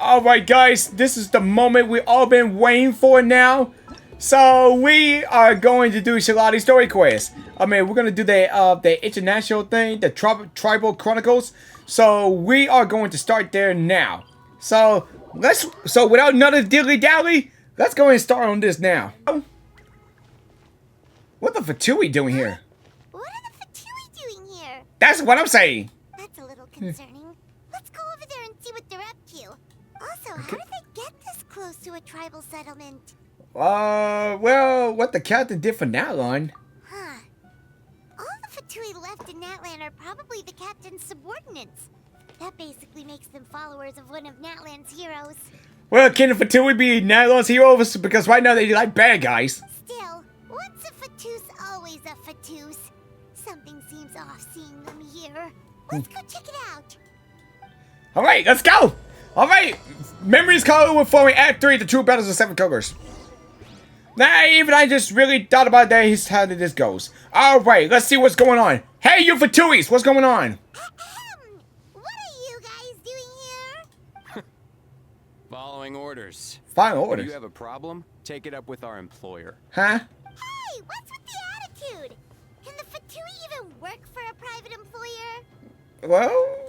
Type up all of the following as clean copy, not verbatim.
Alright guys, this is the moment we've all been waiting for now. So we are going to do Citlali story quest. I mean, we're gonna do the international thing, the tribal chronicles. So we are going to start there now. So without another dilly dally, let's go and start on this now. What the Fatui doing here? What are the Fatui doing here? That's what I'm saying. That's a little concerning. Let's go over there and see what they're up to. Also, how did they get this close to a tribal settlement? Well, what the captain did for Natlan. Huh. All the Fatui left in Natlan are probably the captain's subordinates. That basically makes them followers of one of Natlan's heroes. Well, can the Fatui be Natlan's heroes? Because right now they like bad guys. Still, once a Fatus, always a Fatus. Something seems off seeing them here. Let's go check it out. Alright, let's go! Alright, memories color with forming Act 3, the true battles of 7 colors. Nah, even I just really thought about that. Here's how this goes. Alright, let's see what's going on. Hey, you Fatuis, what's going on? What are you guys doing here? Following orders. Following If orders? you have a problem, take it up with our employer. Huh? Hey, what's with the attitude? Can the Fatui even work for a private employer? Well...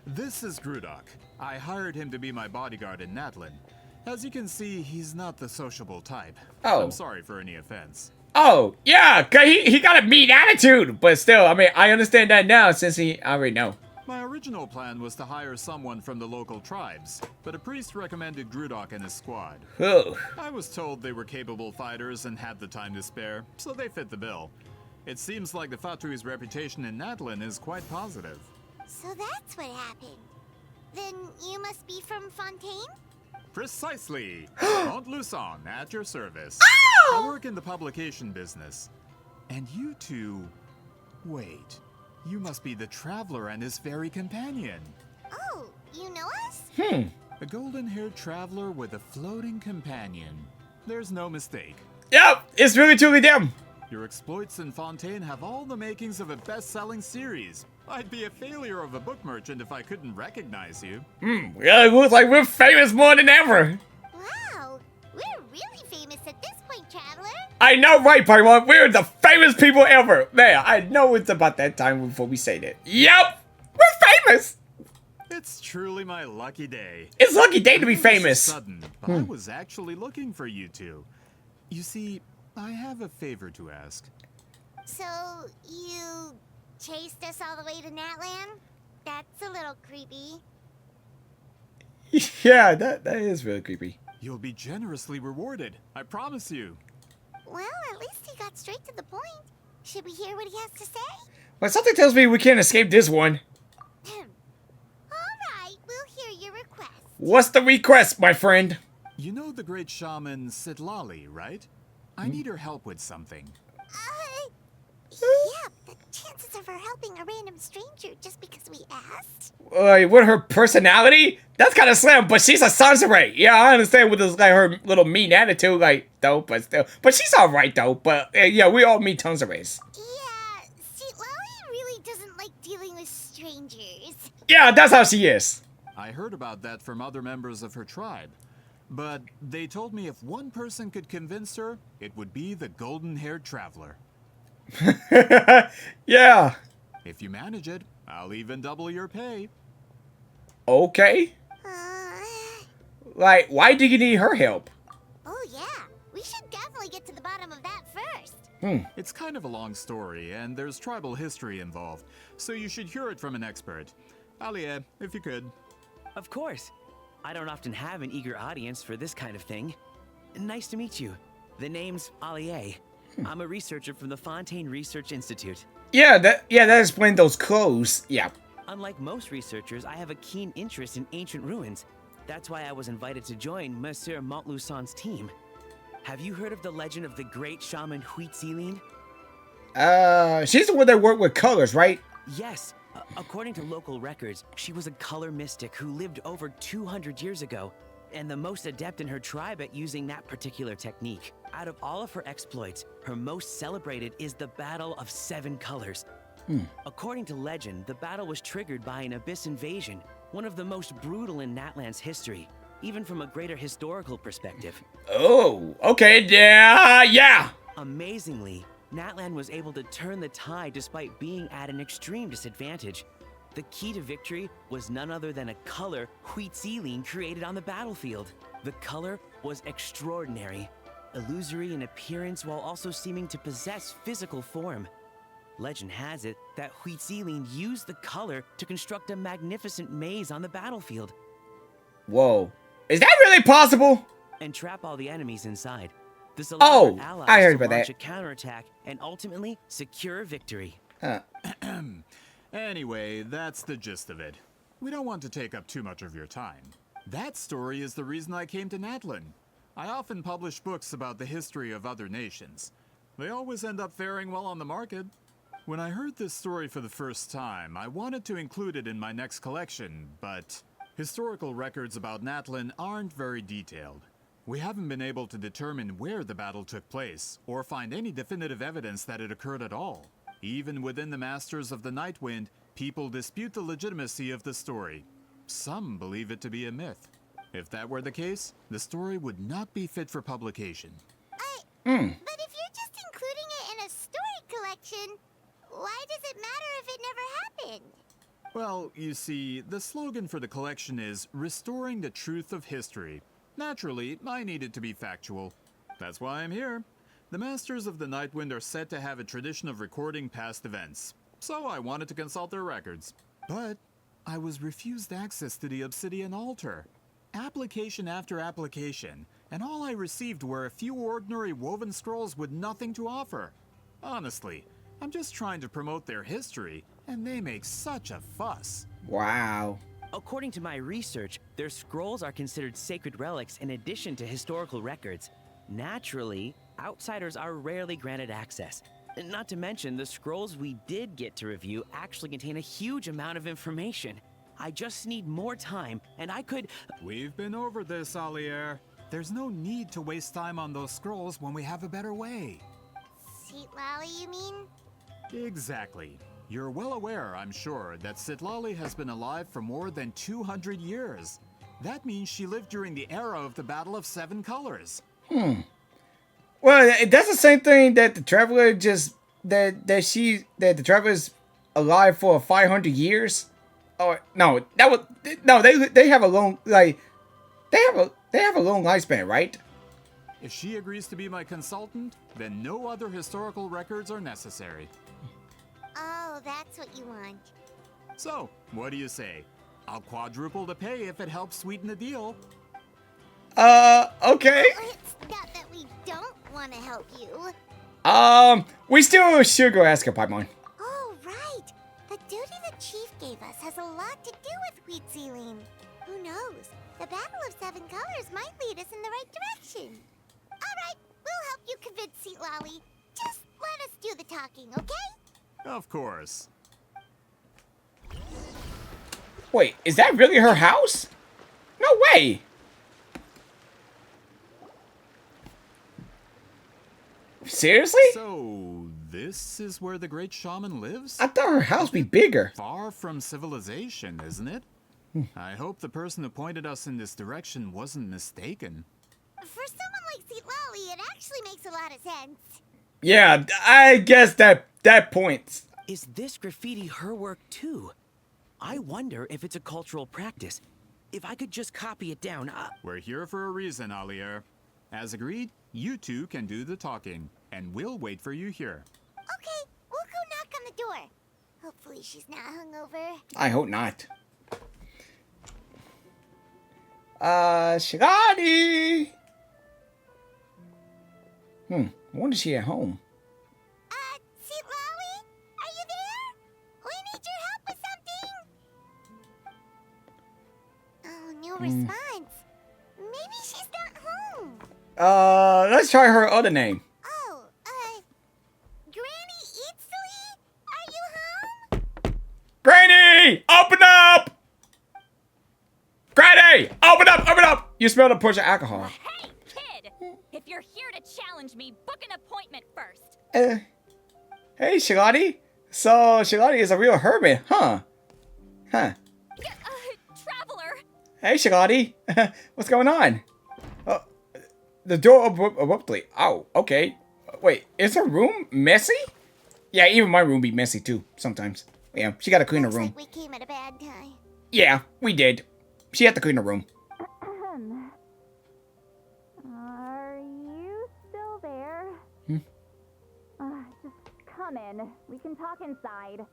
This is Grudok. I hired him to be my bodyguard in Natlan. As you can see, he's not the sociable type. Oh. I'm sorry for any offense. Oh, yeah, 'cause he got a mean attitude. But still, I mean, I understand that now since I already know. My original plan was to hire someone from the local tribes, but a priest recommended Grudok and his squad. Oh. I was told they were capable fighters and had the time to spare, so they fit the bill. It seems like the Fatui's reputation in Natlan is quite positive. So that's what happened. Then you must be from Fontaine? Precisely! Mont Luçon, at your service. I work in the publication business. And you two... Wait, you must be the traveler and his fairy companion. Oh, you know us? A golden-haired traveler with a floating companion. There's no mistake. Yep, it's really truly them. Your exploits in Fontaine have all the makings of a best-selling series. I'd be a failure of a book merchant if I couldn't recognize you. Yeah, it looks like we're famous more than ever. Wow, we're really famous at this point, Traveler. I know, right, Paimon? We're the famous people ever. Man, I know it's about that time before we say that. Yep, we're famous. It's truly my lucky day. It's a lucky day to be It was famous. Sudden, but I was actually looking for you two. You see, I have a favor to ask. So, you chased us all the way to Natlan? That's a little creepy. Yeah, that is really creepy. You'll be generously rewarded, I promise you. Well, at least he got straight to the point. Should we hear what he has to say? But something tells me we can't escape this one. Alright, we'll hear your request. What's the request, my friend? You know the great shaman Citlali, right? I need her help with something. Yeah, the chances of her helping a random stranger just because we asked? With her personality? That's kind of slim, but she's a sorcerer. Yeah, I understand with this, like, her little mean attitude, like, though, but still. But she's alright, though. But, yeah, we all meet sorcerers. Yeah, Citlali really doesn't like dealing with strangers. Yeah, that's how she is. I heard about that from other members of her tribe. But they told me if one person could convince her, it would be the golden-haired traveler. Yeah. If you manage it, I'll even double your pay. Okay. Like, why do you need her help? Oh yeah, we should definitely get to the bottom of that first. It's kind of a long story, and there's tribal history involved, so you should hear it from an expert. Alia, if you could. Of course. I don't often have an eager audience for this kind of thing. Nice to meet you. The name's Alie. I'm a researcher from the Fontaine Research Institute. Yeah, that explains those clothes. Yeah. Unlike most researchers, I have a keen interest in ancient ruins. That's why I was invited to join Monsieur Montluçon's team. Have you heard of the legend of the great shaman Citlali? She's the one that worked with colors, right? Yes. According to local records, she was a color mystic who lived over 200 years ago, and the most adept in her tribe at using that particular technique. Out of all of her exploits, her most celebrated is the Battle of 7 Colors. According to legend, the battle was triggered by an abyss invasion, one of the most brutal in Natlan's history, even from a greater historical perspective. Oh, okay, yeah. Amazingly, Natlan was able to turn the tide despite being at an extreme disadvantage. The key to victory was none other than a color Citlali created on the battlefield. The color was extraordinary, illusory in appearance while also seeming to possess physical form. Legend has it that Citlali used the color to construct a magnificent maze on the battlefield. Whoa. Is that really possible? And trap all the enemies inside. This Oh, allowed allies I heard to about launch that. a counterattack and ultimately secure victory. Huh. Anyway, that's the gist of it. We don't want to take up too much of your time. That story is the reason I came to Natlan. I often publish books about the history of other nations. They always end up faring well on the market. When I heard this story for the first time, I wanted to include it in my next collection, but historical records about Natlan aren't very detailed. We haven't been able to determine where the battle took place, or find any definitive evidence that it occurred at all. Even within the Masters of the Nightwind, people dispute the legitimacy of the story. Some believe it to be a myth. If that were the case, the story would not be fit for publication. But if you're just including it in a story collection, why does it matter if it never happened? Well, you see, the slogan for the collection is Restoring the Truth of History. Naturally, I needed to be factual. That's why I'm here. The Masters of the Nightwind are said to have a tradition of recording past events, so I wanted to consult their records. But I was refused access to the Obsidian Altar. Application after application, and all I received were a few ordinary woven scrolls with nothing to offer. Honestly, I'm just trying to promote their history, and they make such a fuss. Wow. According to my research, their scrolls are considered sacred relics in addition to historical records. Naturally, outsiders are rarely granted access. Not to mention, the scrolls we did get to review actually contain a huge amount of information. I just need more time, and I could... We've been over this, Alier. There's no need to waste time on those scrolls when we have a better way. Citlali, you mean? Exactly. You're well aware, I'm sure, that Citlali has been alive for more than 200 years. That means she lived during the era of the Battle of Seven Colors. Well, that's the same thing that the Traveler just that the Traveler's alive for 500 years. Or no, they have a long they have a long lifespan, right? If she agrees to be my consultant, then no other historical records are necessary. Oh, that's what you want. So, what do you say? I'll quadruple the pay if it helps sweeten the deal. Okay. It's not that we don't want to help you. We still should go ask her, Paimon. Oh, right. The duty the chief gave us has a lot to do with Citlali. Who knows? The Battle of Seven Colors might lead us in the right direction. All right, we'll help you convince Citlali. Just let us do the talking, okay? Of course. Wait, is that really her house? No way. Seriously? So, this is where the great shaman lives? I thought her house be bigger. Far from civilization, isn't it? I hope the person who pointed us in this direction wasn't mistaken. For someone like Citlali, it actually makes a lot of sense. Yeah, I guess that points. Is this graffiti her work too? I wonder if it's a cultural practice. If I could just copy it down, We're here for a reason, Alier. As agreed, you two can do the talking, and we'll wait for you here. Okay, we'll go knock on the door. Hopefully she's not hungover. I hope not. Citlali! I wonder if she at home. Citlali? Are you there? We need your help with something. Oh, no response. Maybe she's not home. Let's try her other name. Oh, Granny Citlali? Are you home? Granny! Open up! Granny! Open up! Open up! You smell the push of alcohol. Hey, kid! If you're here to challenge me, book an appointment first. Hey, Citlali. So, Citlali is a real hermit, huh? Huh. Hey, Citlali. What's going on? The door abruptly. Oh, okay. Wait, is her room messy? Yeah, even my room be messy too sometimes. Yeah, she got to clean her Looks room. like we came at a bad time. Yeah, we did. She had to clean her room. Are you still there? Just come in. We can talk inside.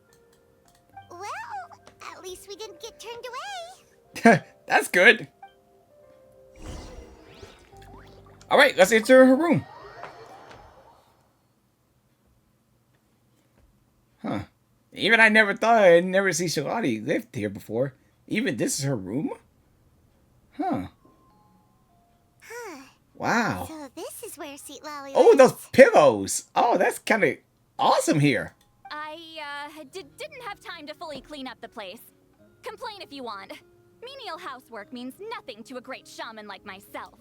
Well, at least we didn't get turned away. That's good. All right, let's enter her room. Huh. Even I never thought I'd never see Citlali lived here before. Even this is her room? Huh. Wow. So this is where Citlali Oh, lives. those pillows. Oh, that's kind of awesome here. I, didn't have time to fully clean up the place. Complain if you want. Menial housework means nothing to a great shaman like myself.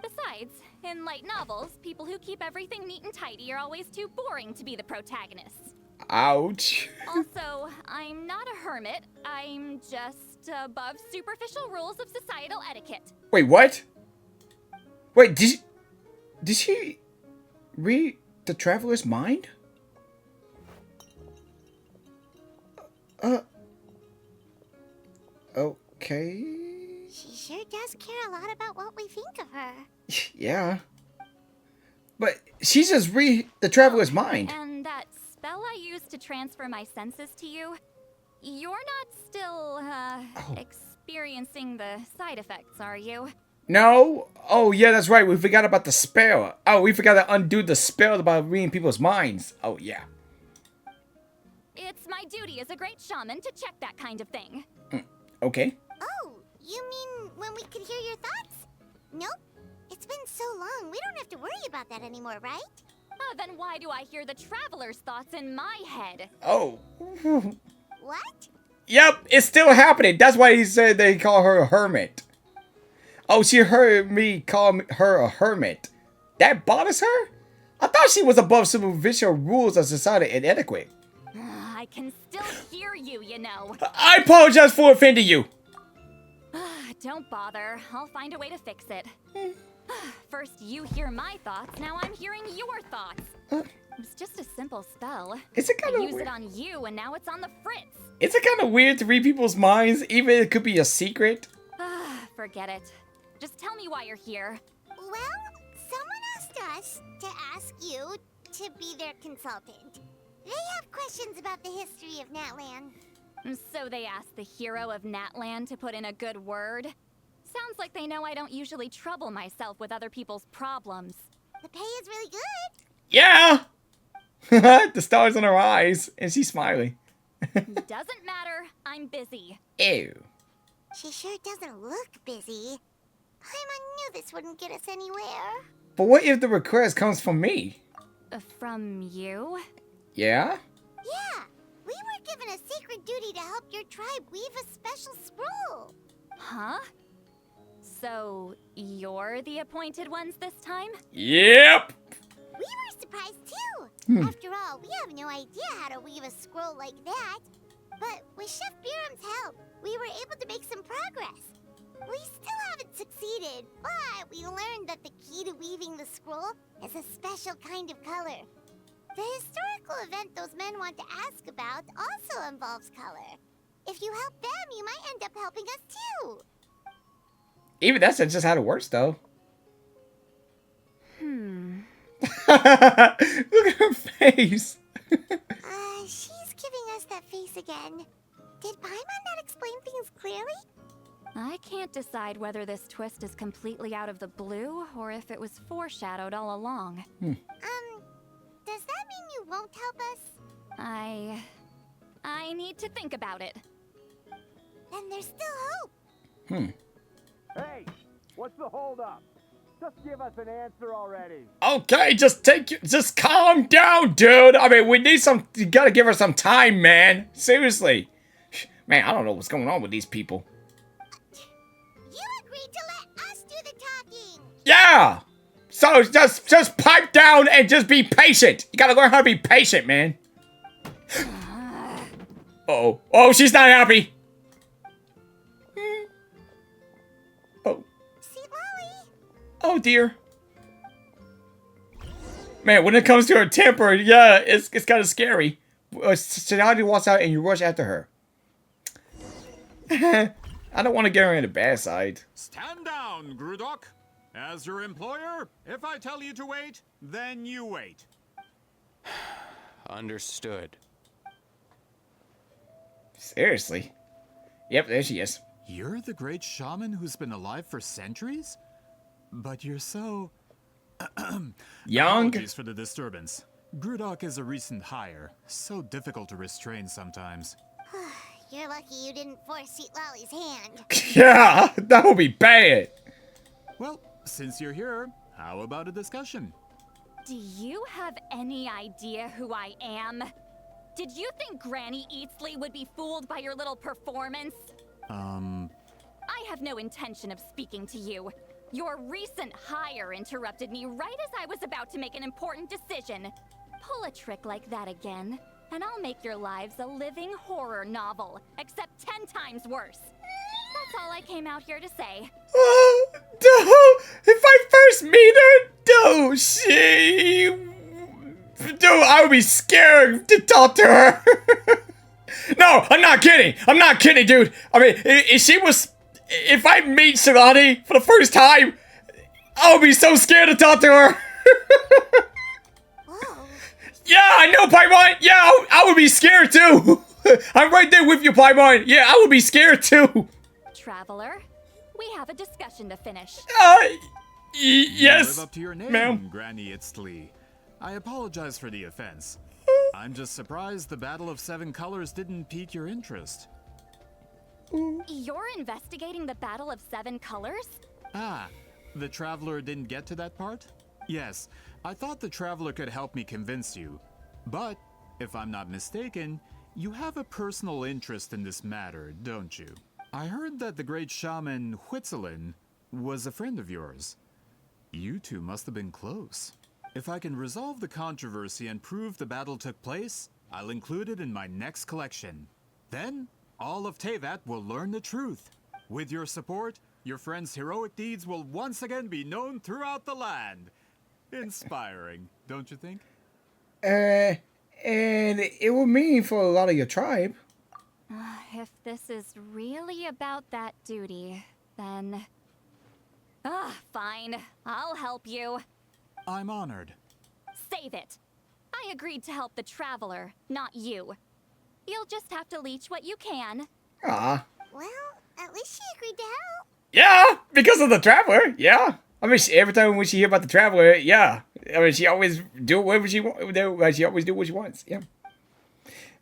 Besides, in light novels, people who keep everything neat and tidy are always too boring to be the protagonists. Ouch. Also, I'm not a hermit. I'm just above superficial rules of societal etiquette. Wait, what? Wait, did she read the Traveler's Mind? Okay. She sure does care a lot about what we think of her. Yeah. But she just read the Traveler's Mind. And that spell I used to transfer my senses to you, you're not still, experiencing the side effects, are you? No? Oh, yeah, that's right. We forgot about the spell. Oh, we forgot to undo the spell about reading people's minds. Oh, yeah. It's my duty as a great shaman to check that kind of thing. Okay. Oh, you mean when we could hear your thoughts? Nope. It's been so long, we don't have to worry about that anymore, right? Then why do I hear the traveler's thoughts in my head? Oh. What? Yep, it's still happening. That's why he said they call her a hermit. Oh, she heard me call her a hermit. That bothers her? I thought she was above superficial rules of society and etiquette. I can still hear you, you know. I apologize for offending you. Don't bother. I'll find a way to fix it. First you hear my thoughts, now I'm hearing your thoughts. It was just a simple spell. Is it kind I of use weird? it on you, and now it's on the Fritz. Is it kind of weird to read people's minds, even if it could be a secret? Forget it. Just tell me why you're here. Well, someone asked us to ask you to be their consultant. They have questions about the history of Natlan. So they asked the hero of Natlan to put in a good word? Sounds like they know I don't usually trouble myself with other people's problems. The pay is really good. Yeah! The stars in her eyes, and she's smiling. Doesn't matter. I'm busy. Ew. She sure doesn't look busy. Paimon knew this wouldn't get us anywhere. But what if the request comes from me? From you? Yeah? Yeah, we were given a sacred duty to help your tribe weave a special scroll. Huh? So, you're the appointed ones this time? Yep! We were surprised too. After all, we have no idea how to weave a scroll like that. But with Chef Biram's help, we were able to make some progress. We still haven't succeeded, but we learned that the key to weaving the scroll is a special kind of color. The historical event those men want to ask about also involves color. If you help them, you might end up helping us too. Even that's just how it works, though. Look at her face. She's giving us that face again. Did Paimon not explain things clearly? I can't decide whether this twist is completely out of the blue or if it was foreshadowed all along. Does that mean you won't help us? I need to think about it. Then there's still hope. Hey, what's the holdup? Just give us an answer already. Okay, just calm down, dude. I mean, we need you gotta give her some time, man. Seriously. Man, I don't know what's going on with these people. You agreed to let us do the talking. Yeah! So just pipe down and just be patient. You gotta learn how to be patient, man. Oh, she's not happy. Oh dear. Man, when it comes to her temper, yeah, it's kind of scary. Citlali walks out and you rush after her. I don't want to get her in the bad side. Stand down, Grudok. As your employer, if I tell you to wait, then you wait. Understood. Seriously? Yep, there she is. You're the great shaman who's been alive for centuries? But you're so... Young? Apologies for the disturbance. Grudok is a recent hire, so difficult to restrain sometimes. You're lucky you didn't force Citlali's hand. Yeah, that would be bad. Well, since you're here, how about a discussion? Do you have any idea who I am? Did you think Granny Eatsley would be fooled by your little performance? I have no intention of speaking to you. Your recent hire interrupted me right as I was about to make an important decision. Pull a trick like that again, and I'll make your lives a living horror novel, except 10 times worse. That's all I came out here to say. If I first meet her, I would be scared to talk to her. No, I'm not kidding. I'm not kidding, dude. I mean, if I meet Citlali for the first time, I would be so scared to talk to her. Whoa. Yeah, I know, Paimon. Yeah, I would be scared too. I'm right there with you, Paimon. Yeah, I would be scared too. Traveler, we have a discussion to finish. Yes, live up to your name, ma'am. Granny Itztli. I apologize for the offense. I'm just surprised the Battle of Seven Colors didn't pique your interest. You're investigating the Battle of Seven Colors? Ah, the Traveler didn't get to that part? Yes, I thought the Traveler could help me convince you. But, if I'm not mistaken, you have a personal interest in this matter, don't you? I heard that the great shaman Huitzilin was a friend of yours. You two must have been close. If I can resolve the controversy and prove the battle took place, I'll include it in my next collection. Then, all of Teyvat will learn the truth. With your support, your friend's heroic deeds will once again be known throughout the land. Inspiring, don't you think? And it will mean for a lot of your tribe. If this is really about that duty, then... fine. I'll help you. I'm honored. Save it. I agreed to help the Traveler, not you. You'll just have to leech what you can. Ah. Well, at least she agreed to help. Yeah, because of the Traveler. Yeah. I mean, every time when she hear about the Traveler, yeah. I mean, she always do whatever she wants. She always do what she wants. Yeah.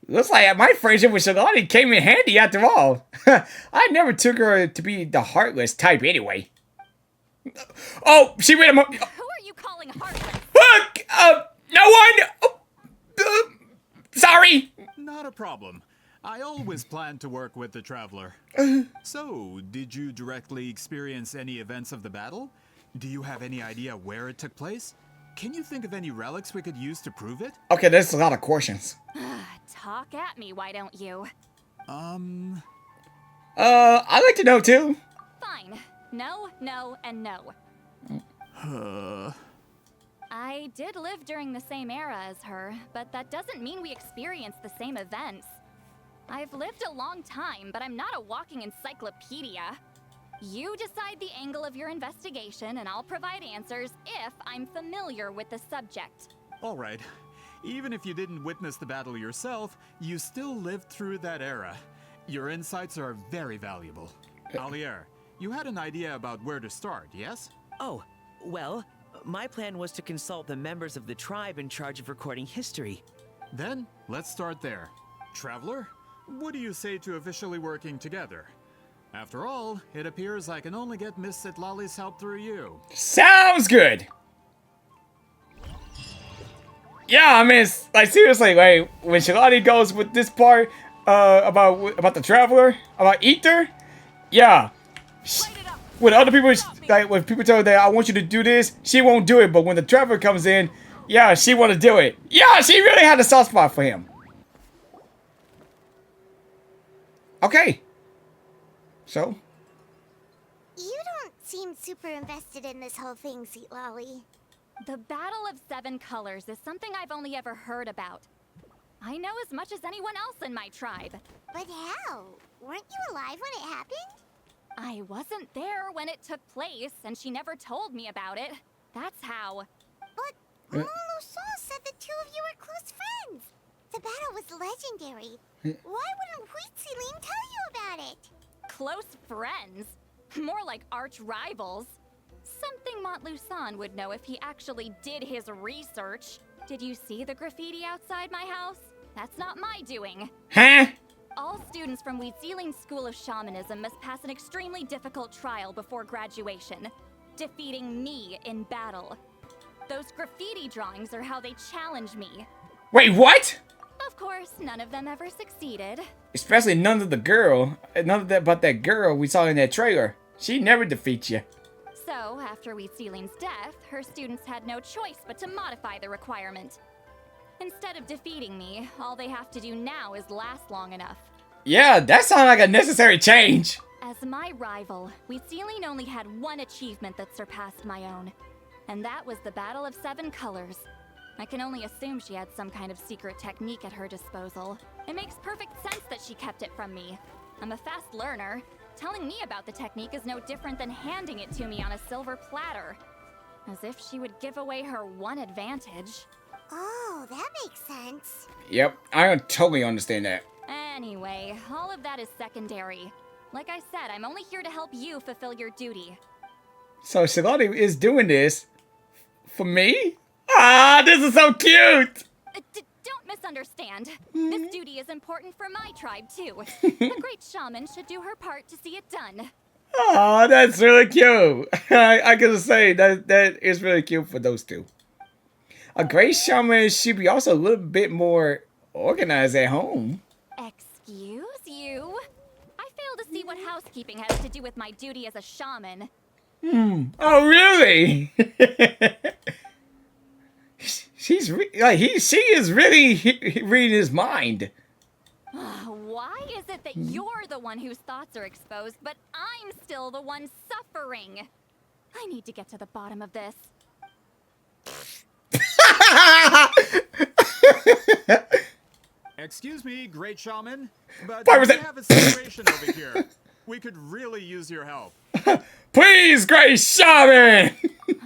Looks like my friendship with Citlali came in handy after all. I never took her to be the heartless type anyway. Oh, she made a Who are you calling heartless? No one. Sorry. Not a problem. I always planned to work with the Traveler. So, did you directly experience any events of the battle? Do you have any idea where it took place? Can you think of any relics we could use to prove it? Okay, there's a lot of questions. Talk at me, why don't you? I'd like to know too. Fine. No, no, and no. I did live during the same era as her, but that doesn't mean we experienced the same events. I've lived a long time, but I'm not a walking encyclopedia. You decide the angle of your investigation, and I'll provide answers if I'm familiar with the subject. All right. Even if you didn't witness the battle yourself, you still lived through that era. Your insights are very valuable. Alier, you had an idea about where to start, yes? Oh, well, my plan was to consult the members of the tribe in charge of recording history. Then, let's start there. Traveler, what do you say to officially working together? After all, it appears I can only get Miss Citlali's help through you. Sounds good. Yeah, I mean, like seriously, like when Citlali goes with this part about the Traveler, about Ether, yeah. When other people, like when people tell her that I want you to do this, she won't do it. But when the Traveler comes in, yeah, she want to do it. Yeah, she really had a soft spot for him. Okay. So? You don't seem super invested in this whole thing, Citlali. The Battle of Seven Colors is something I've only ever heard about. I know as much as anyone else in my tribe. But how? Weren't you alive when it happened? I wasn't there when it took place, and she never told me about it. That's how. But Luson said the two of you were close friends. The battle was legendary. Why wouldn't Citlali tell you about it? Close friends? More like arch rivals. Something Montluçon would know if he actually did his research. Did you see the graffiti outside my house? That's not my doing. Huh? All students from Weetziling's School of Shamanism must pass an extremely difficult trial before graduation, defeating me in battle. Those graffiti drawings are how they challenge me. Wait, what? Of course, none of them ever succeeded. Especially none of that but that girl we saw in that trailer. She never defeats you. So, after Weetziling's death, her students had no choice but to modify the requirement. Instead of defeating me, all they have to do now is last long enough. Yeah, that sounds like a necessary change. As my rival, Weetziling only had one achievement that surpassed my own. And that was the Battle of Seven Colors. I can only assume she had some kind of secret technique at her disposal. It makes perfect sense that she kept it from me. I'm a fast learner. Telling me about the technique is no different than handing it to me on a silver platter. As if she would give away her one advantage. Oh, that makes sense. Yep, I totally understand that. Anyway, all of that is secondary. Like I said, I'm only here to help you fulfill your duty. So Citlali is doing this for me? Ah, this is so cute! Don't misunderstand. This duty is important for my tribe, too. The great shaman should do her part to see it done. Oh, that's really cute. I gotta say, that is really cute for those two. A great shaman should be also a little bit more organized at home. Excuse you? I fail to see what housekeeping has to do with my duty as a shaman. Oh, really? She is really reading his mind. Why is it that you're the one whose thoughts are exposed, but I'm still the one suffering? I need to get to the bottom of this. Excuse me, great shaman, but Why was we it- have a situation over here. We could really use your help. Please, great shaman!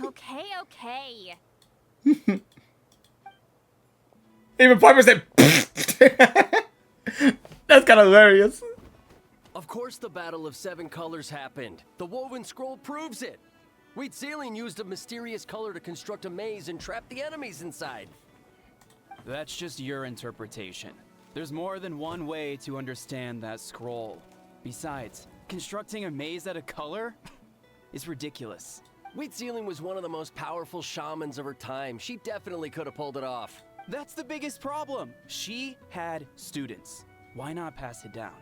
Okay. Even Piper said, that's kind of hilarious. Of course the Battle of Seven Colors happened. The woven scroll proves it. Weetziling used a mysterious color to construct a maze and trap the enemies inside. That's just your interpretation. There's more than one way to understand that scroll. Besides, constructing a maze out of color is ridiculous. Weetziling was one of the most powerful shamans of her time. She definitely could have pulled it off. That's the biggest problem. She had students. Why not pass it down?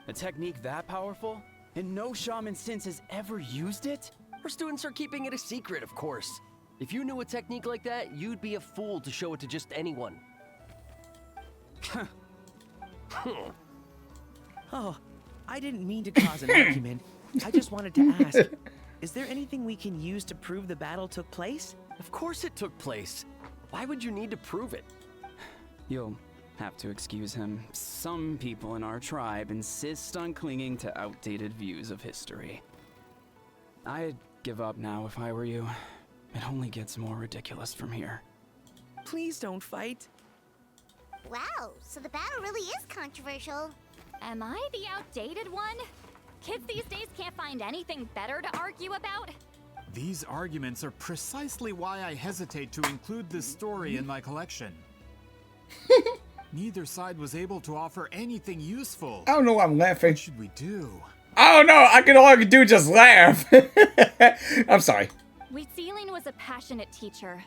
A technique that powerful? And no shaman since has ever used it? Her students are keeping it a secret, of course. If you knew a technique like that, you'd be a fool to show it to just anyone. Oh, I didn't mean to cause an argument. I just wanted to ask, is there anything we can use to prove the battle took place? Of course it took place. Why would you need to prove it? You'll have to excuse him. Some people in our tribe insist on clinging to outdated views of history. I'd give up now if I were you. It only gets more ridiculous from here. Please don't fight. Wow, so the battle really is controversial. Am I the outdated one? Kids these days can't find anything better to argue about? These arguments are precisely why I hesitate to include this story in my collection. Neither side was able to offer anything useful. I don't know why I'm laughing. What should we do? I don't know. All I could do is just laugh. I'm sorry. Weetziling was a passionate teacher.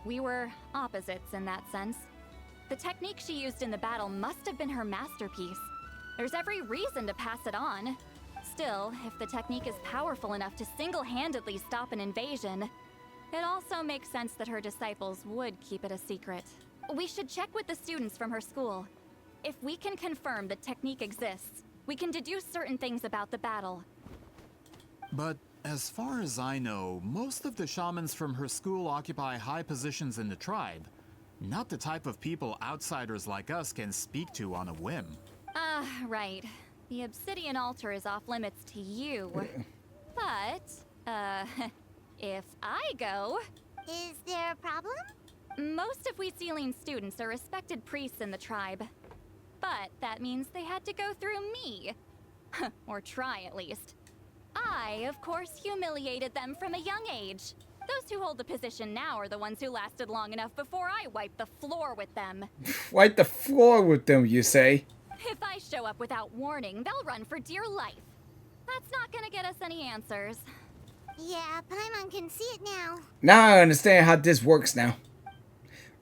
We were opposites in that sense. The technique she used in the battle must have been her masterpiece. There's every reason to pass it on. Still, if the technique is powerful enough to single-handedly stop an invasion, it also makes sense that her disciples would keep it a secret. We should check with the students from her school. If we can confirm the technique exists, we can deduce certain things about the battle. But As far as I know, most of the shamans from her school occupy high positions in the tribe. Not the type of people outsiders like us can speak to on a whim. Right. The obsidian altar is off limits to you. But, if I go... Is there a problem? Most of VeenaVieraVisuals students are respected priests in the tribe. But that means they had to go through me. Or try, at least. I, of course, humiliated them from a young age. Those who hold the position now are the ones who lasted long enough before I wiped the floor with them. Wipe the floor with them, you say? If I show up without warning, they'll run for dear life. That's not gonna get us any answers. Yeah, Paimon can see it now. Now I understand how this works now.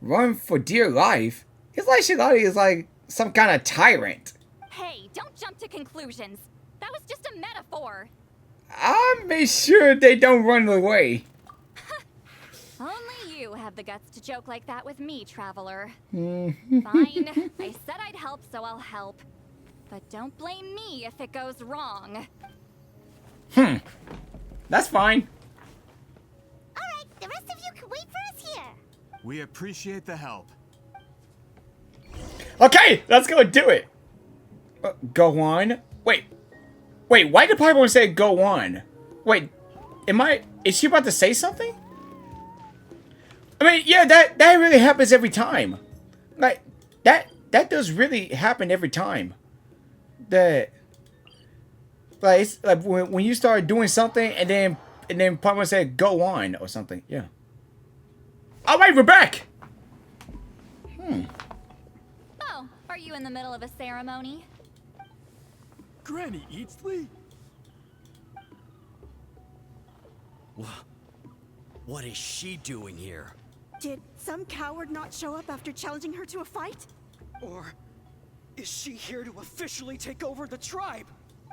Run for dear life? It's like Citlali is like some kind of tyrant. Hey, don't jump to conclusions. That was just a metaphor. I'll make sure they don't run away. Only you have the guts to joke like that with me, traveler. Mm-hmm. Fine. I said I'd help, so I'll help. But don't blame me if it goes wrong. That's fine. Alright, the rest of you can wait for us here. We appreciate the help. Okay, let's go do it. Go on. Wait, why did Paimon say go on? Wait, is she about to say something? I mean, yeah, that really happens every time. Like, that does really happen every time. Like, it's like when you start doing something and then Paimon said go on or something. Yeah. All right, we're back. Oh, are you in the middle of a ceremony? Granny Eatsley? What is she doing here? Did some coward not show up after challenging her to a fight? Or is she here to officially take over the tribe?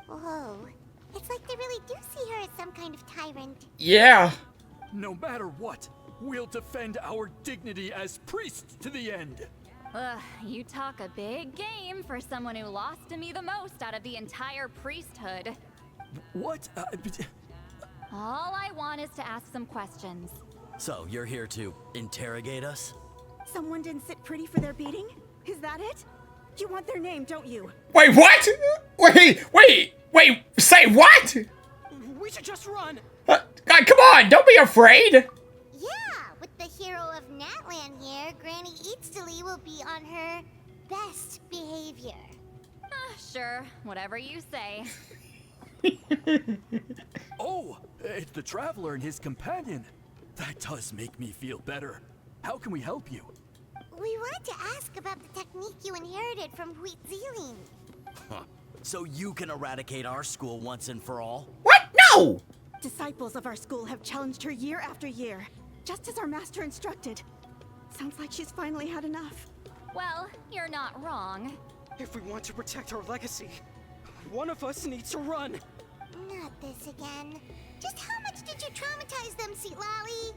Whoa. It's like they really do see her as some kind of tyrant. Yeah. No matter what, we'll defend our dignity as priests to the end. Ugh, you talk a big game for someone who lost to me the most out of the entire priesthood. What? All I want is to ask some questions. So you're here to interrogate us? Someone didn't sit pretty for their beating? Is that it? You want their name, don't you? Wait, what? Wait, say what? We should just run! Come on, don't be afraid. Yeah, with the hero of Natlan here, Granny Eatsley will be on her best behavior. Sure, whatever you say. Oh, it's the traveler and his companion. That does make me feel better. How can we help you? We wanted to ask about the technique you inherited from VeenaVieraVisuals. Huh. So you can eradicate our school once and for all? What? No! Disciples of our school have challenged her year after year, just as our master instructed. Sounds like she's finally had enough. Well, you're not wrong. If we want to protect our legacy, one of us needs to run. Not this again. Just how much did you traumatize them, Citlali?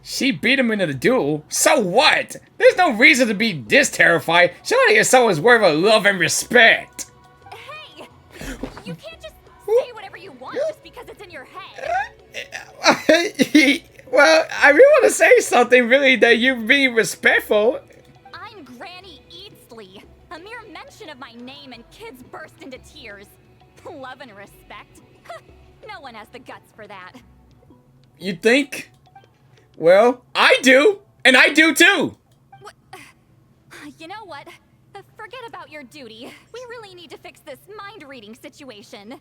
She beat him into the duel. So what? There's no reason to be this terrified. Citlali is someone's worth of love and respect. Hey! You can't just say whatever you want just because it's in your head. Well, I really want to say something, really, that you're being respectful. I'm Granny Eatsley. A mere mention of my name and kids burst into tears. Love and respect? No one has the guts for that. You think? Well, I do, and I do too. What? You know what? Forget about your duty. We really need to fix this mind-reading situation.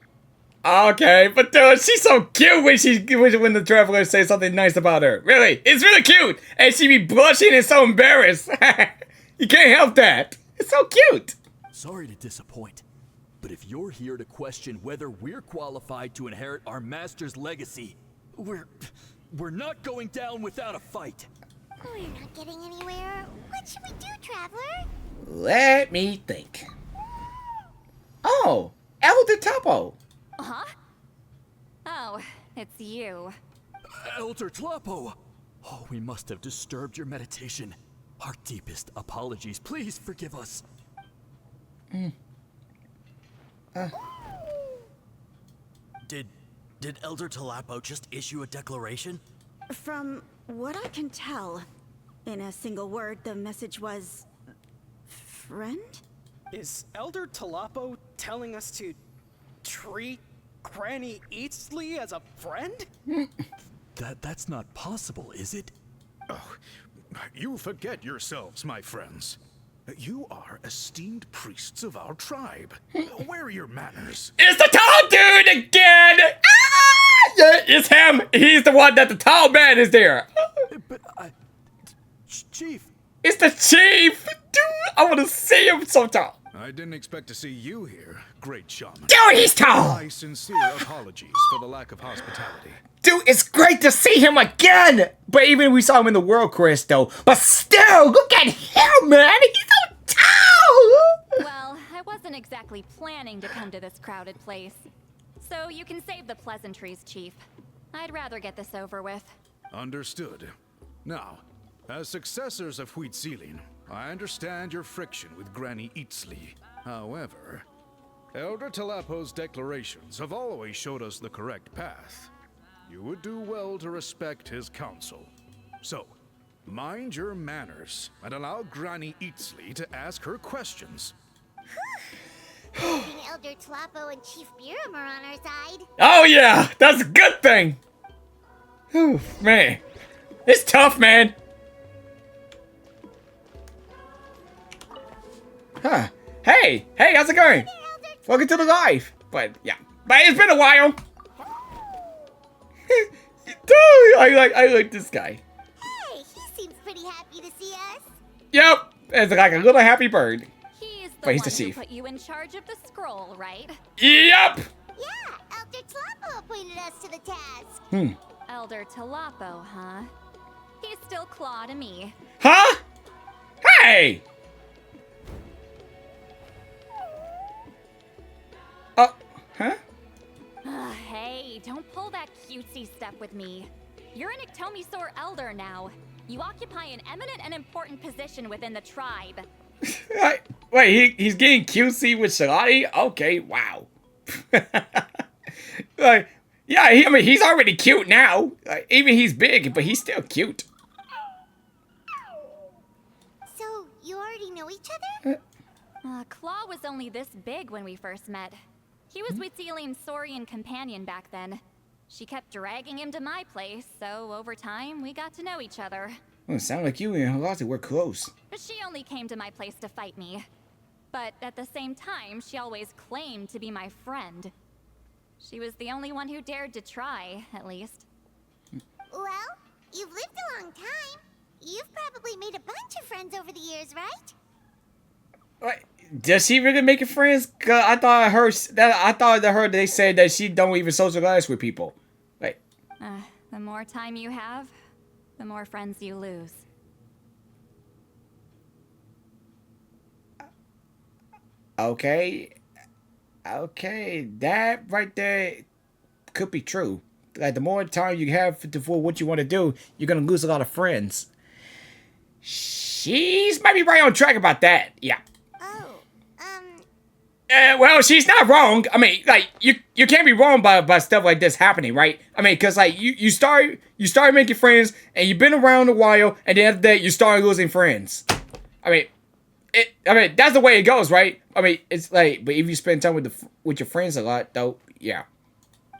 Okay, but she's so cute when the traveler says something nice about her. Really, it's really cute, and she be blushing and so embarrassed. You can't help that. It's so cute. Sorry to disappoint, but if you're here to question whether we're qualified to inherit our master's legacy, we're not going down without a fight. We're not getting anywhere. What should we do, Traveler? Let me think. Oh, Elder Topo. Huh? Oh, it's you. Elder Tlapo! Oh, we must have disturbed your meditation. Our deepest apologies. Please forgive us. Did Did Elder Talapo just issue a declaration? From what I can tell, in a single word, the message was... friend? Is Elder Talapo telling us to treat Granny Eatsley as a friend? That's not possible, is it? Oh, you forget yourselves, my friends. You are esteemed priests of our tribe. Where are your manners? It's the tall dude again! Ah! Yeah, it's him! He's the one that the tall man is there. But Chief. It's the chief! Dude, I want to see him so tall. I didn't expect to see you here, great shaman. Dude, he's tall! My sincere apologies for the lack of hospitality. Dude, it's great to see him again! But even we saw him in the World Quest, though. But still, look at him, man! He's so tall! Well, I wasn't exactly planning to come to this crowded place. So you can save the pleasantries, Chief. I'd rather get this over with. Understood. Now, as successors of Huitzilin, I understand your friction with Granny Eatsley. However, Elder Talapo's declarations have always showed us the correct path. You would do well to respect his counsel. So, mind your manners and allow Granny Eatsley to ask her questions. Hoping Elder Talapo and Chief Biram are on our side. Oh yeah, that's a good thing. Whew, man, it's tough, man. Huh? Hey, how's it going? Welcome to the live. But yeah, but it's been a while. Dude, I like this guy. Hey, he seems pretty happy to see us. Yep, it's like a little happy bird. He's the But he's one the who chief. put you in charge of the scroll, right? Yep. Yeah, Elder Talapo appointed us to the task. Elder Talapo, huh? He's still Claw to me. Huh? Hey. Huh? Hey, don't pull that cutesy step with me. You're an Iktomi-Sor elder now. You occupy an eminent and important position within the tribe. Wait, he's getting cutesy with Citlali? Okay, wow. Like, yeah, I mean, he's already cute now. Like, even he's big, but he's still cute. So, you already know each other? Claw was only this big when we first met. He was Huitzilin's Saurian companion back then. She kept dragging him to my place, so over time, we got to know each other. Well, it sounds like you and Halati were close. She only came to my place to fight me. But at the same time, she always claimed to be my friend. She was the only one who dared to try, at least. Well, you've lived a long time. You've probably made a bunch of friends over the years, right? Wait, does she really make friends? 'Cause I thought I heard they said that she don't even socialize with people. Like, The more time you have, the more friends you lose. okay, that right there could be true. Like, the more time you have for what you want to do, you're gonna lose a lot of friends. She's might be right on track about that. Yeah. Well, she's not wrong. I mean, like, you can't be wrong by stuff like this happening, right? I mean, because, like, you start making friends, and you've been around a while, and then after that, you start losing friends. I mean, that's the way it goes, right? I mean, it's like, but if you spend time with your friends a lot, though, yeah.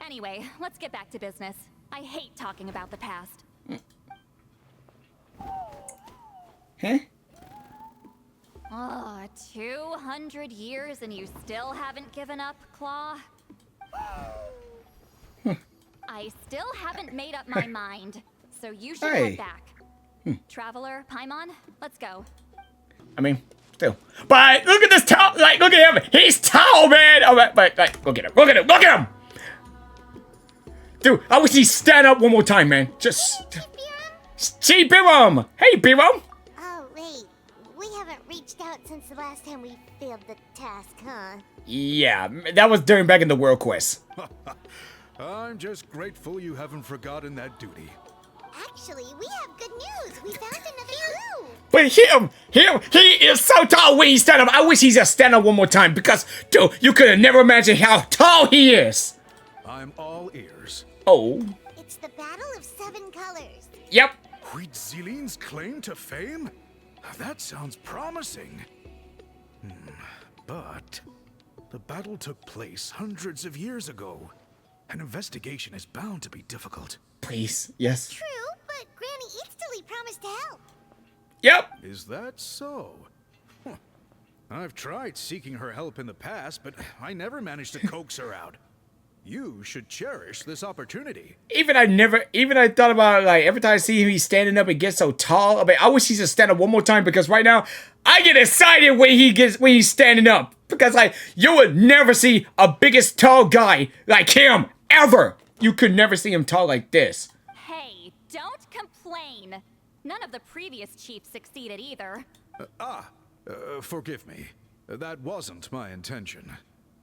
Anyway, let's get back to business. I hate talking about the past. Huh? Oh, 200 years and you still haven't given up, Claw? I still haven't made up my mind, so you should head back. Traveler, Paimon, let's go. I mean, still. But look at this tall, like, look at him. He's tall, man. Oh, but like, look at him. Dude, I wish he'd stand up one more time, man. Just. Chief Biram! Hey, Biram! Oh, wait. We haven't reached out since the last time we failed the task, huh? Yeah, that was during back in the World Quest. I'm just grateful you haven't forgotten that duty. Actually, we have good news. We found another clue. But he is so tall when he stand up. I wish he just stand up one more time because, dude, you could have never imagined how tall he is. I'm all ears. Oh. It's the Battle of 7 Colors. Yep. Huitzilin's claim to fame? That sounds promising. But the battle took place hundreds of years ago. An investigation is bound to be difficult. Please, yes. True, but Granny Eatsley promised to help. Yep. Is that so? Huh. I've tried seeking her help in the past, but I never managed to coax her out. You should cherish this opportunity. Even I thought about it, like every time I see him, he's standing up and gets so tall. I mean, I wish he just stand up one more time because right now I get excited when he's standing up because like you would never see a biggest tall guy like him ever. You could never see him tall like this. Hey, don't complain. None of the previous chiefs succeeded either. Forgive me. That wasn't my intention.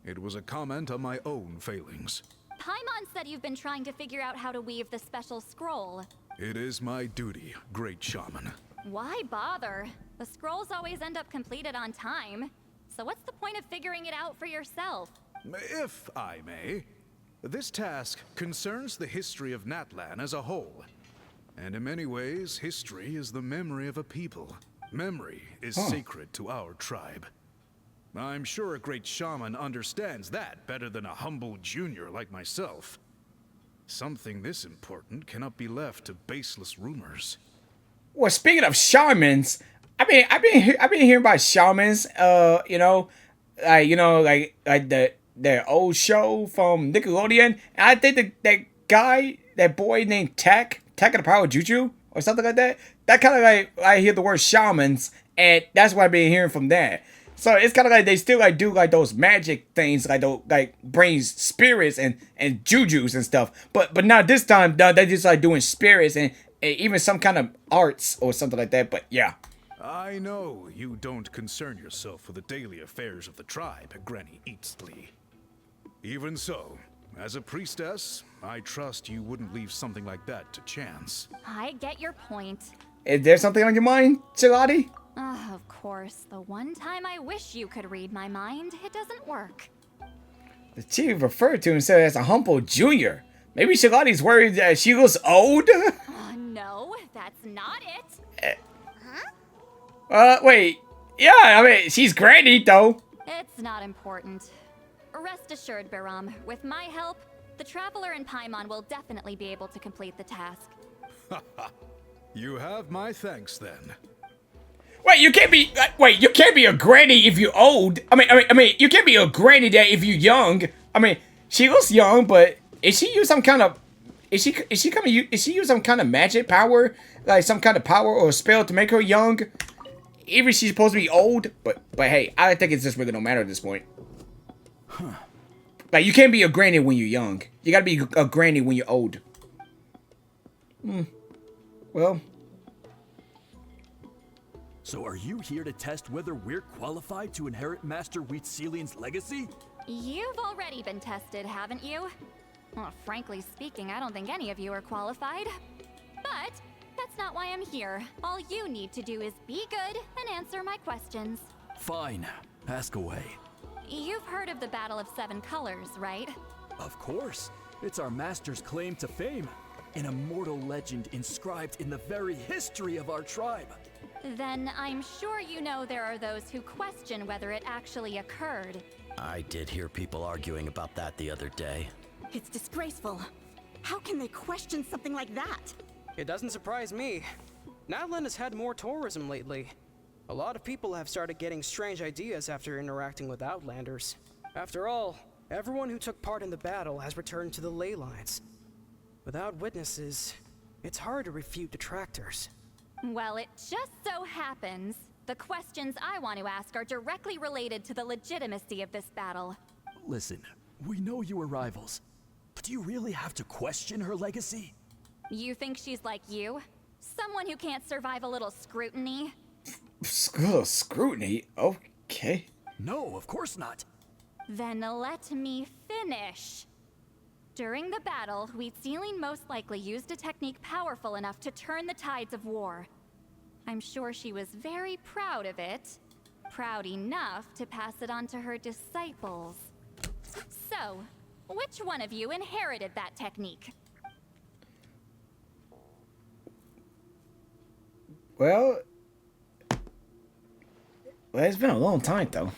It was a comment on my own failings. Paimon said you've been trying to figure out how to weave the special scroll. It is my duty, great shaman. Why bother? The scrolls always end up completed on time. So what's the point of figuring it out for yourself? If I may, this task concerns the history of Natlan as a whole. And in many ways, history is the memory of a people. Memory is sacred to our tribe. I'm sure a great shaman understands that better than a humble junior like myself. Something this important cannot be left to baseless rumors. Well, speaking of shamans, I've been hearing about shamans. Like the old show from Nickelodeon. And I think that boy named Tech of the Power Juju or something like that. That kind of like I hear the word shamans, and that's what I've been hearing from that. So it's kind of like they still like do like those magic things, like brings spirits and jujus and stuff. But not this time. No, they're just like doing spirits and even some kind of arts or something like that. But yeah. I know you don't concern yourself with the daily affairs of the tribe, Granny Eatsley. Even so, as a priestess, I trust you wouldn't leave something like that to chance. I get your point. Is there something on your mind, Citlali? Of course, the one time I wish you could read my mind, it doesn't work. The chief referred to himself as a humble junior. Maybe Citlali's worried that she looks old? No, that's not it. Wait. Yeah, I mean, she's Granny, though. It's not important. Rest assured, Baram, with my help, the Traveler and Paimon will definitely be able to complete the task. You have my thanks, then. Wait, you can't be a granny if you're old. I mean, you can't be a granny there if you're young. I mean, she looks young, but is she use some kind of use some kind of magic power, like some kind of power or spell to make her young? Even she's supposed to be old, but hey, I think it's just really no matter at this point. Like you can't be a granny when you're young. You gotta be a granny when you're old. Well. So are you here to test whether we're qualified to inherit Master Huitzilian's legacy? You've already been tested, haven't you? Well, frankly speaking, I don't think any of you are qualified. But that's not why I'm here. All you need to do is be good and answer my questions. Fine. Ask away. You've heard of the Battle of 7 Colors, right? Of course. It's our master's claim to fame. An immortal legend inscribed in the very history of our tribe. Then I'm sure you know there are those who question whether it actually occurred. I did hear people arguing about that the other day. It's disgraceful. How can they question something like that? It doesn't surprise me. Natlan has had more tourism lately. A lot of people have started getting strange ideas after interacting with Outlanders. After all, everyone who took part in the battle has returned to the ley lines. Without witnesses, it's hard to refute detractors. Well, it just so happens the questions I want to ask are directly related to the legitimacy of this battle. Listen, we know you were rivals, but do you really have to question her legacy? You think she's like you? Someone who can't survive a little scrutiny? Scrutiny? Okay. No, of course not. Then let me finish. During the battle, Huitzilian most likely used a technique powerful enough to turn the tides of war. I'm sure she was very proud of it. Proud enough to pass it on to her disciples. So, Which one of you inherited that technique? Well, it's been a long time, though.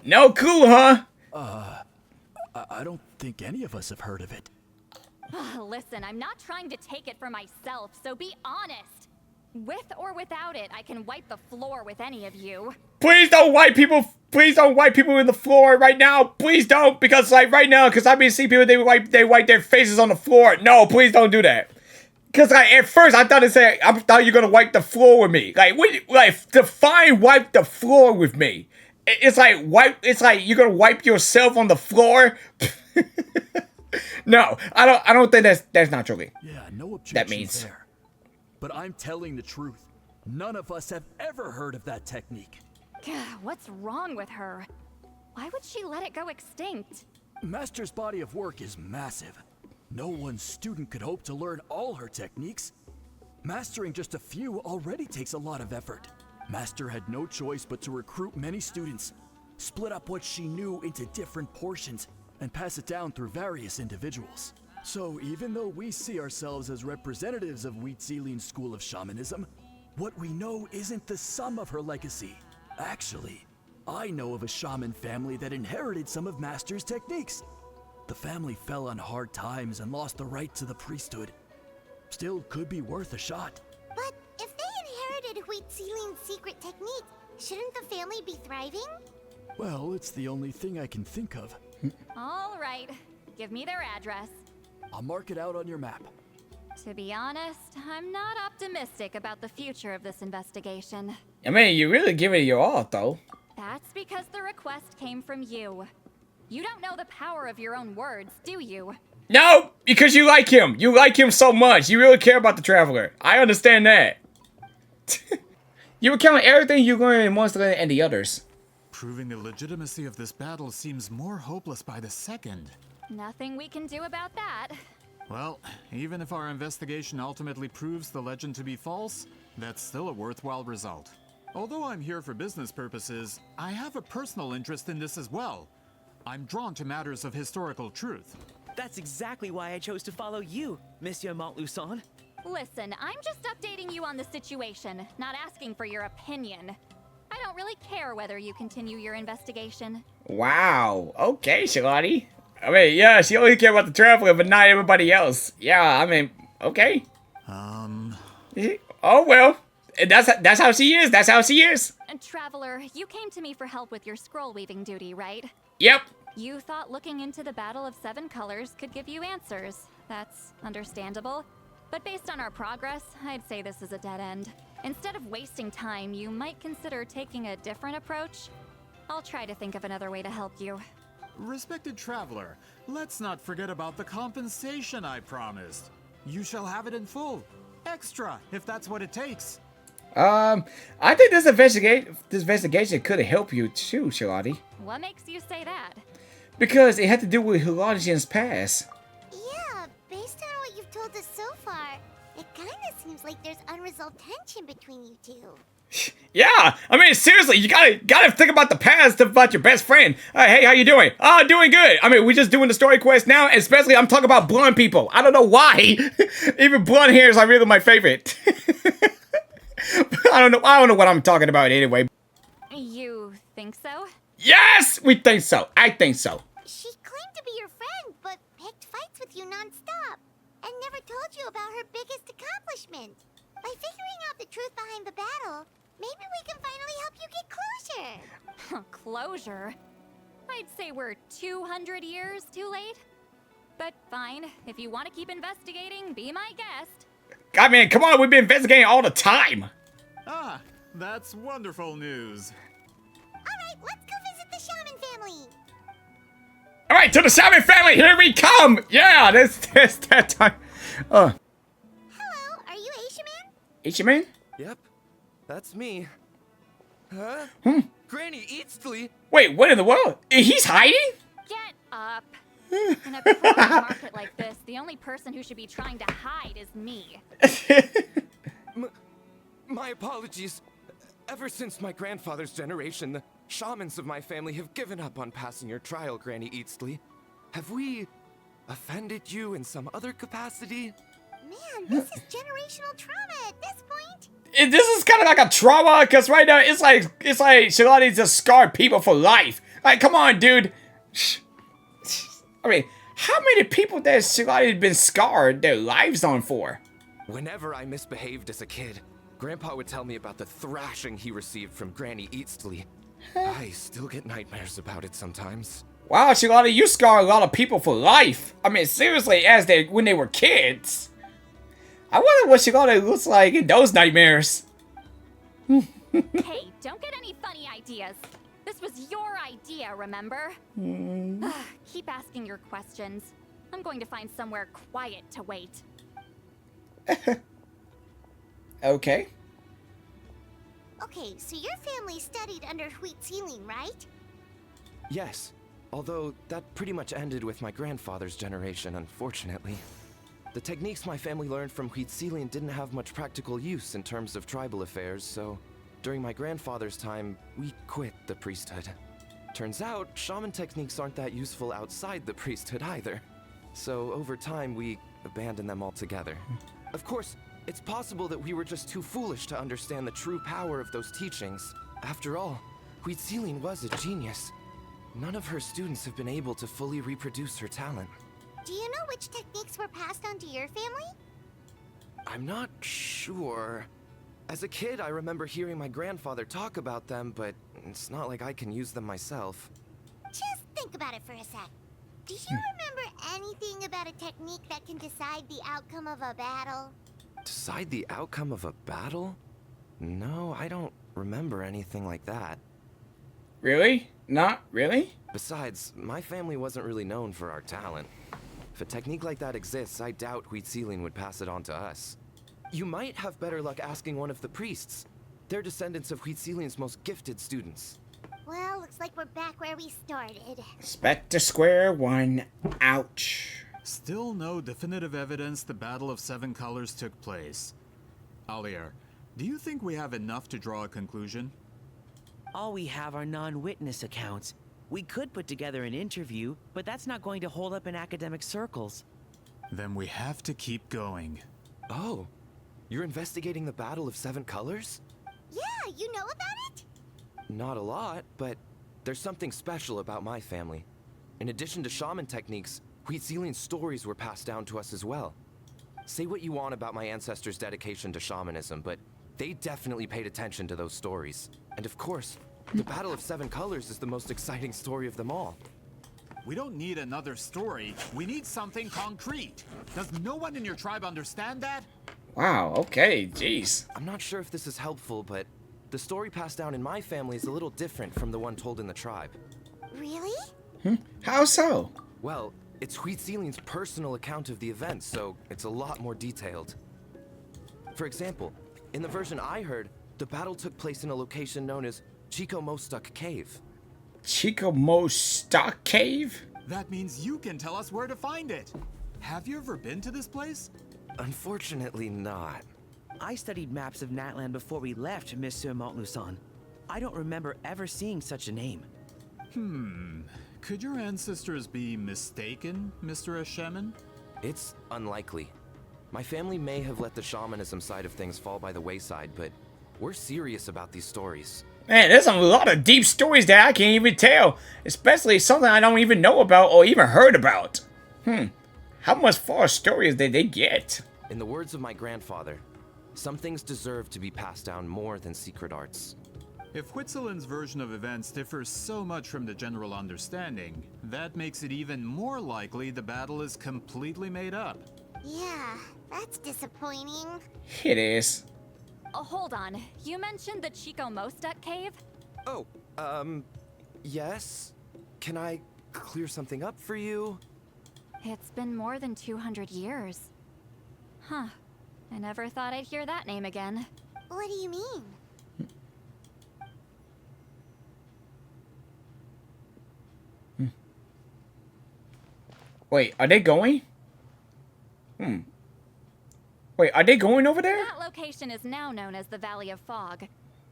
No clue, huh? I don't think any of us have heard of it. Listen, I'm not trying to take it for myself, so be honest. With or without it, I can wipe the floor with any of you. Please don't wipe people. Please don't wipe people in the floor right now. Please don't, because like right now, because I've been seeing people they wipe their faces on the floor. No, please don't do that. Because like at first I thought you're gonna wipe the floor with me. Like define wipe the floor with me. It's like you're gonna wipe yourself on the floor. No, I don't think that's not true. Yeah, no objection That means there. But I'm telling the truth. None of us have ever heard of that technique. What's wrong with her? Why would she let it go extinct? Master's body of work is massive. No one student could hope to learn all her techniques. Mastering just a few already takes a lot of effort. Master had no choice but to recruit many students, split up what she knew into different portions, and pass it down through various individuals. So even though we see ourselves as representatives of Wheatzilian's school of shamanism, what we know isn't the sum of her legacy. Actually, I know of a shaman family that inherited some of Master's techniques. The family fell on hard times and lost the right to the priesthood. Still could be worth a shot. But if they inherited Wheatzilian's secret technique, shouldn't the family be thriving? Well, it's the only thing I can think of. All right, give me their address. I'll mark it out on your map. To be honest, I'm not optimistic about the future of this investigation. I mean, you're really giving it your all, though. That's because the request came from you. You don't know the power of your own words, do you? No, because you like him. You like him so much. You really care about the Traveler. I understand that. You were counting everything you learned in Monster Land and the others. Proving the legitimacy of this battle seems more hopeless by the second. Nothing we can do about that. Well, even if our investigation ultimately proves the legend to be false, that's still a worthwhile result. Although I'm here for business purposes, I have a personal interest in this as well. I'm drawn to matters of historical truth. That's exactly why I chose to follow you, Monsieur Montluçon. Listen, I'm just updating you on the situation, not asking for your opinion. I don't really care whether you continue your investigation. Wow. Okay, Citlali. I mean, yeah, she only cared about the Traveler, but not everybody else. Yeah, I mean, okay. Oh, well. That's how she is. That's how she is. And Traveler, you came to me for help with your scroll weaving duty, right? Yep. You thought looking into the Battle of Seven Colors could give you answers. That's understandable. But based on our progress, I'd say this is a dead end. Instead of wasting time, you might consider taking a different approach. I'll try to think of another way to help you. Respected Traveler, let's not forget about the compensation I promised. You shall have it in full. Extra, if that's what it takes. I think this investigation could help you too, Citlali. What makes you say that? Because it had to do with Hilarian's past. Yeah, based on what you've told us so far, it kinda seems like there's unresolved tension between you two. Yeah, I mean, seriously, you gotta think about the past about your best friend. Hey, how you doing? Oh, doing good. I mean, we're just doing the story quest now, and especially I'm talking about blonde people. I don't know why. Even blonde hairs are really my favorite. I don't know what I'm talking about anyway. You think so? Yes, we think so. I think so. She claimed to be your friend, but picked fights with you non-stop, and never told you about her biggest accomplishment. By figuring out the truth behind the battle, maybe we can finally help you get closure. Closure? I'd say we're 200 years too late. But fine, if you want to keep investigating, be my guest. I mean, come on, we've been investigating all the time. Ah, that's wonderful news. Alright, let's go visit the Shaman family. Alright, to the Shaman family, here we come! Yeah, that's that time. Hello, are you Aishaman? Aishaman? Yep, that's me. Huh? Granny Citlali. Wait, what in the world? He's hiding? Get up. In a crowded market like this, the only person who should be trying to hide is me. My apologies. Ever since my grandfather's generation, the Shamans of my family have given up on passing your trial, Granny Eatsley. Have we offended you in some other capacity? Man, this is generational trauma at this point. This is kind of like a trauma, because right now it's like Citlali just scarred people for life. Like, come on, dude. I mean, how many people that Citlali been scarred their lives on for? Whenever I misbehaved as a kid, Grandpa would tell me about the thrashing he received from Granny Eatsley. I still get nightmares about it sometimes. Wow, Citlali, you scar a lot of people for life. I mean, seriously, when they were kids. I wonder what Citlali looks like in those nightmares. Hey, don't get any funny ideas. This was your idea, remember? Keep asking your questions. I'm going to find somewhere quiet to wait. Okay. Okay, so your family studied under Huitziling, right? Yes, although that pretty much ended with my grandfather's generation, unfortunately. The techniques my family learned from Huitziling didn't have much practical use in terms of tribal affairs, so during my grandfather's time, we quit the priesthood. Turns out, shaman techniques aren't that useful outside the priesthood either. So over time, we abandoned them altogether. Of course, it's possible that we were just too foolish to understand the true power of those teachings. After all, Huitziling was a genius. None of her students have been able to fully reproduce her talent. Do you know which techniques were passed on to your family? I'm not sure. As a kid, I remember hearing my grandfather talk about them, but it's not like I can use them myself. Just think about it for a sec. Do you remember anything about a technique that can decide the outcome of a battle? Decide the outcome of a battle? No, I don't remember anything like that. Really? Not really? Besides, my family wasn't really known for our talent. If a technique like that exists, I doubt Huitziling would pass it on to us. You might have better luck asking one of the priests. They're descendants of Huitziling's most gifted students. Well, looks like we're back where we started. Back to square one. Ouch. Still no definitive evidence the Battle of Seven Colors took place. Alier, do you think we have enough to draw a conclusion? All we have are non-witness accounts. We could put together an interview, but that's not going to hold up in academic circles. Then we have to keep going. Oh, you're investigating the Battle of Seven Colors? Yeah, you know about it? Not a lot, but there's something special about my family. In addition to shaman techniques, Huitziling's stories were passed down to us as well. Say what you want about my ancestors' dedication to shamanism, but they definitely paid attention to those stories. And of course, the Battle of Seven Colors is the most exciting story of them all. We don't need another story. We need something concrete. Does no one in your tribe understand that? Wow, okay, jeez. I'm not sure if this is helpful, but the story passed down in my family is a little different from the one told in the tribe. Really? How so? Well, it's Huitziling's personal account of the event, so it's a lot more detailed. For example, in the version I heard, the battle took place in a location known as Chico Mostuk Cave. Chico Mostuk Cave? That means you can tell us where to find it. Have you ever been to this place? Unfortunately not. I studied maps of Natland before we left, Monsieur Montluçon. I don't remember ever seeing such a name. Could your ancestors be mistaken, Mr. Shaman? It's unlikely. My family may have let the shamanism side of things fall by the wayside, but we're serious about these stories. Man, there's a lot of deep stories that I can't even tell. Especially something I don't even know about or even heard about. How much far stories did they get? In the words of my grandfather, some things deserve to be passed down more than secret arts. If Huitziling's version of events differs so much from the general understanding, that makes it even more likely the battle is completely made up. Yeah, that's disappointing. It is. Oh, hold on. You mentioned the Chico Mostuk Cave? Oh, yes? Can I clear something up for you? It's been more than 200 years. Huh. I never thought I'd hear that name again. What do you mean? Wait, are they going? Wait, are they going over there? That location is now known as the Valley of Fog.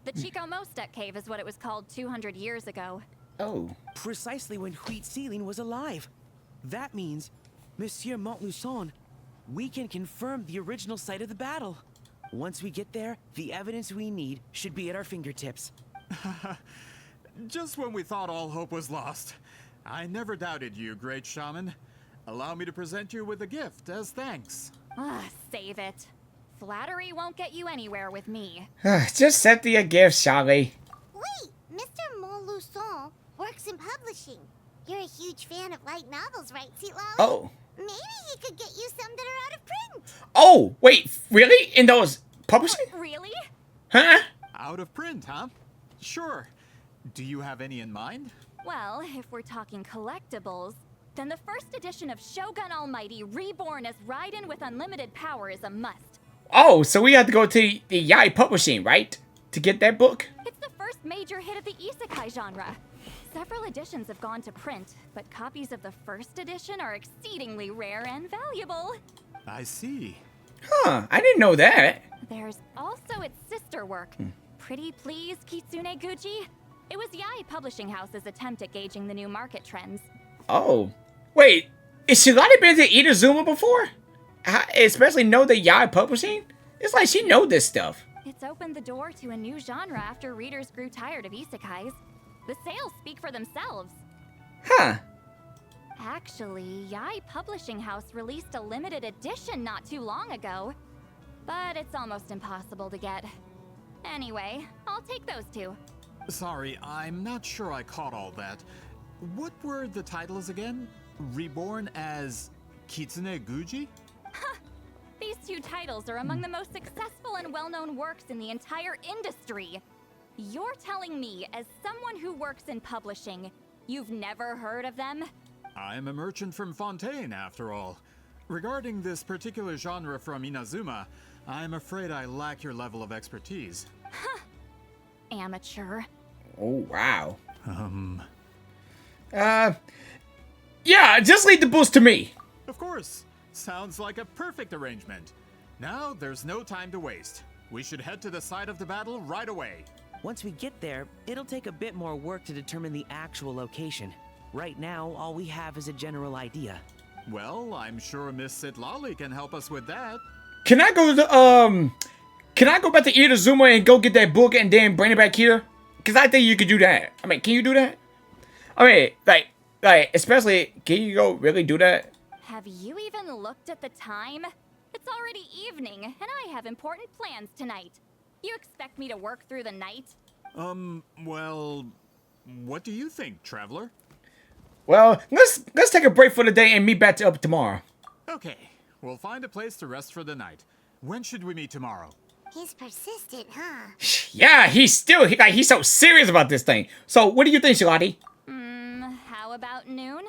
The Chico Mostek Cave is what it was called 200 years ago. Oh. Precisely when Huitziling was alive. That means, Monsieur Montluçon, we can confirm the original site of the battle. Once we get there, the evidence we need should be at our fingertips. Just when we thought all hope was lost. I never doubted you, great shaman. Allow me to present you with a gift as thanks. Save it. Flattery won't get you anywhere with me. Just send me a gift, Charlie. Wait, Mr. Montluçon works in publishing. You're a huge fan of light novels, right, Citlali? Oh. Maybe he could get you some that are out of print. Oh, wait, really? In those publishing? Really? Huh? Out of print, huh? Sure. Do you have any in mind? Well, if we're talking collectibles, then the first edition of Shogun Almighty Reborn as Raiden with unlimited power is a must. Oh, so we have to go to the Yai Publishing, right? To get that book? It's the first major hit of the isekai genre. Several editions have gone to print, but copies of the first edition are exceedingly rare and valuable. I see. Huh, I didn't know that. There's also its sister work, Pretty Please Kitsune Guji. It was Yai Publishing House's attempt at gauging the new market trends. Oh. Wait, has Citlali been to Inazuma before? Especially know the Yai Publishing? It's like she know this stuff. It's opened the door to a new genre after readers grew tired of isekais. The sales speak for themselves. Huh. Actually, Yai Publishing House released a limited edition not too long ago. But it's almost impossible to get. Anyway, I'll take those two. Sorry, I'm not sure I caught all that. What were the titles again? Reborn as Kitsune Guji? These two titles are among the most successful and well-known works in the entire industry. You're telling me, as someone who works in publishing, you've never heard of them? I'm a merchant from Fontaine, after all. Regarding this particular genre from Inazuma, I'm afraid I lack your level of expertise. Amateur. Oh, wow. Yeah, just leave the boost to me. Of course. Sounds like a perfect arrangement. Now, there's no time to waste. We should head to the site of the battle right away. Once we get there, it'll take a bit more work to determine the actual location. Right now, all we have is a general idea. Well, I'm sure Miss Citlali can help us with that. Can I go to can I go back to Inazuma and go get that book and then bring it back here? Because I think you could do that. I mean, can you do that? I mean, like, especially, can you go really do that? Have you even looked at the time? It's already evening, and I have important plans tonight. You expect me to work through the night? Well, what do you think, traveler? Well, let's take a break for the day and meet back up tomorrow. Okay, we'll find a place to rest for the night. When should we meet tomorrow? He's persistent, huh? Yeah, he's so serious about this thing. So, what do you think, Citlali? How about noon?